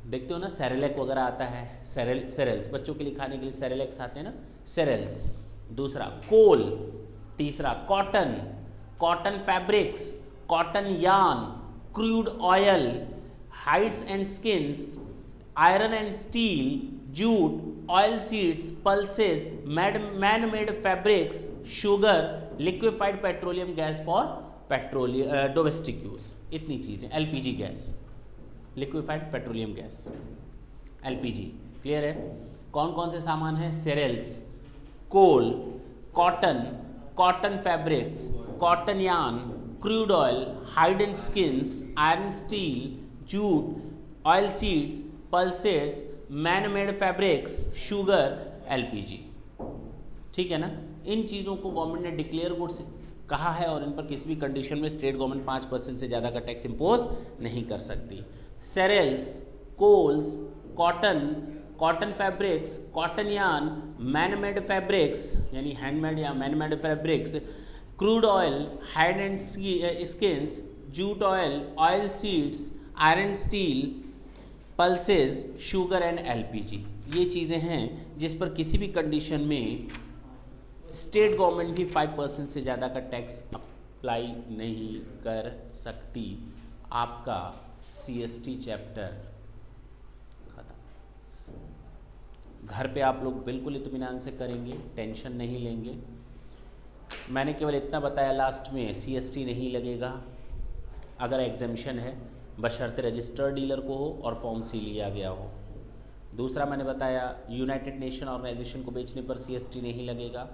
Speaker 1: देखते हो ना सेरेलेक वगैरह आता है, सेरेल्स बच्चों के लिए खाने के लिए सेरेलेक्स आते हैं ना, सेरेल्स। दूसरा कोल, तीसरा cotton fabrics, cotton yarn, crude oil, hides and skins, iron and steel, jute, oil seeds, pulses, man made fabrics, sugar, liquefied petroleum gas for domestic use, इतनी चीजें, LPG gas, liquefied petroleum gas, LPG. Clear है? कौन कौन से सामान हैं? Cereals, coal, cotton fabrics, cotton yarn, crude oil, hide and skins, iron steel, jute, oil seeds, pulses, man made fabrics, sugar, LPG. ठीक है ना? इन चीज़ों को गवर्नमेंट ने डिक्लेयर गुड्स कहा है और इन पर किसी भी कंडीशन में स्टेट गवर्नमेंट 5% से ज़्यादा का टैक्स इंपोज नहीं कर सकती। Cereals, coals, cotton fabrics, cotton yarn, man made fabrics यानी हैंडमेड या man made fabrics, crude oil, hide and skins, jute oil, oil seeds, iron steel, pulses, sugar and LPG, ये चीज़ें हैं जिस पर किसी भी कंडीशन में स्टेट गवर्नमेंट भी 5% से ज़्यादा का टैक्स अप्लाई नहीं कर सकती। आपका सीएसटी चैप्टर खत्म। घर पे आप लोग बिल्कुल इत्मीनान से करेंगे, टेंशन नहीं लेंगे। मैंने केवल इतना बताया लास्ट में, सीएसटी नहीं लगेगा अगर एग्जेम्पशन है, बशर्ते रजिस्टर्ड डीलर को हो और फॉर्म सी लिया गया हो। दूसरा मैंने बताया यूनाइटेड नेशन ऑर्गेनाइजेशन को बेचने पर सीएसटी नहीं लगेगा,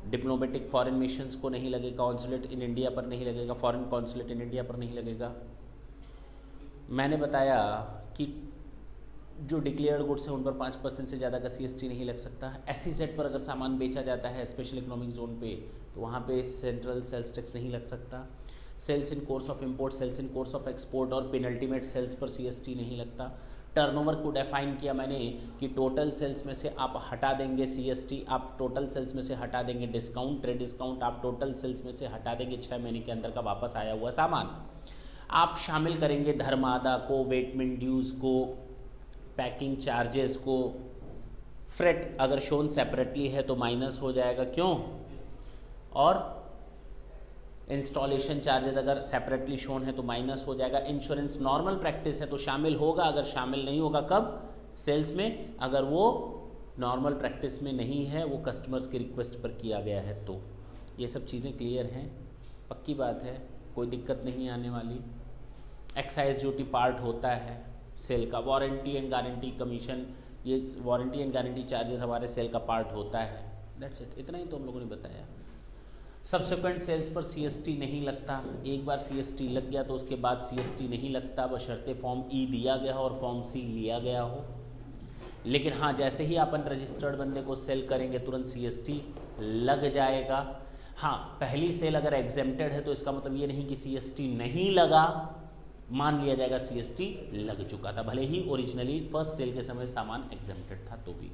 Speaker 1: डिप्लोमेटिक फॉरेन मिशंस को नहीं लगेगा, कॉन्सुलेट इन इंडिया पर नहीं लगेगा, फॉरेन कॉन्सुलेट इन इंडिया पर नहीं लगेगा। मैंने बताया कि जो डिक्लेयर्ड गुड्स हैं उन पर 5% से ज़्यादा का सीएसटी नहीं लग सकता। एसईजेड पर अगर सामान बेचा जाता है स्पेशल इकोनॉमिक जोन पे तो वहाँ पे सेंट्रल सेल्स टैक्स नहीं लग सकता। Sales in course of import, sales in course of export और पेनल्टीमेट सेल्स पर सीएसटी नहीं लगता। टर्नओवर को डिफाइन किया मैंने कि टोटल सेल्स में से आप हटा देंगे सीएसटी, आप टोटल सेल्स में से हटा देंगे डिस्काउंट, ट्रेड डिस्काउंट, आप टोटल सेल्स में से हटा देंगे 6 महीने के अंदर का वापस आया हुआ सामान, आप शामिल करेंगे धर्मादा को, वेटमेंट ड्यूज को, पैकिंग चार्जेस को, फ्रेट अगर शोन सेपरेटली है तो माइनस हो जाएगा, क्यों, और इंस्टॉलेशन चार्जेस अगर सेपरेटली शोन है तो माइनस हो जाएगा। इंश्योरेंस नॉर्मल प्रैक्टिस है तो शामिल होगा, अगर शामिल नहीं होगा कब, सेल्स में, अगर वो नॉर्मल प्रैक्टिस में नहीं है, वो कस्टमर्स की रिक्वेस्ट पर किया गया है तो। ये सब चीज़ें क्लियर हैं, पक्की बात है, कोई दिक्कत नहीं आने वाली। एक्साइज ड्यूटी पार्ट होता है सेल का, वारंटी एंड गारंटी कमीशन ये वारंटी एंड गारंटी चार्जेस हमारे सेल का पार्ट होता है। दैट्स इट, इतना ही तो हम लोगों ने बताया। सब्सिक्वेंट सेल्स पर CST नहीं लगता। एक बार CST लग गया तो उसके बाद CST नहीं लगता, बशर्ते फॉर्म E दिया गया हो और फॉर्म C लिया गया हो। लेकिन हाँ, जैसे ही अपन रजिस्टर्ड बंदे को सेल करेंगे तुरंत CST लग जाएगा। हाँ, पहली सेल अगर एग्जेम्प्टेड है तो इसका मतलब ये नहीं कि CST नहीं लगा, मान लिया जाएगा CST लग चुका था, भले ही ओरिजिनली फर्स्ट सेल के समय सामान एग्जेम्प्टेड था तो भी।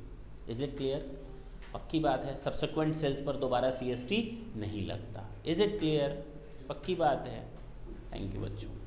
Speaker 1: Is it clear? पक्की बात है, सब्सिक्वेंट सेल्स पर दोबारा CST नहीं लगता। Is it clear? पक्की बात है। थैंक यू बच्चों।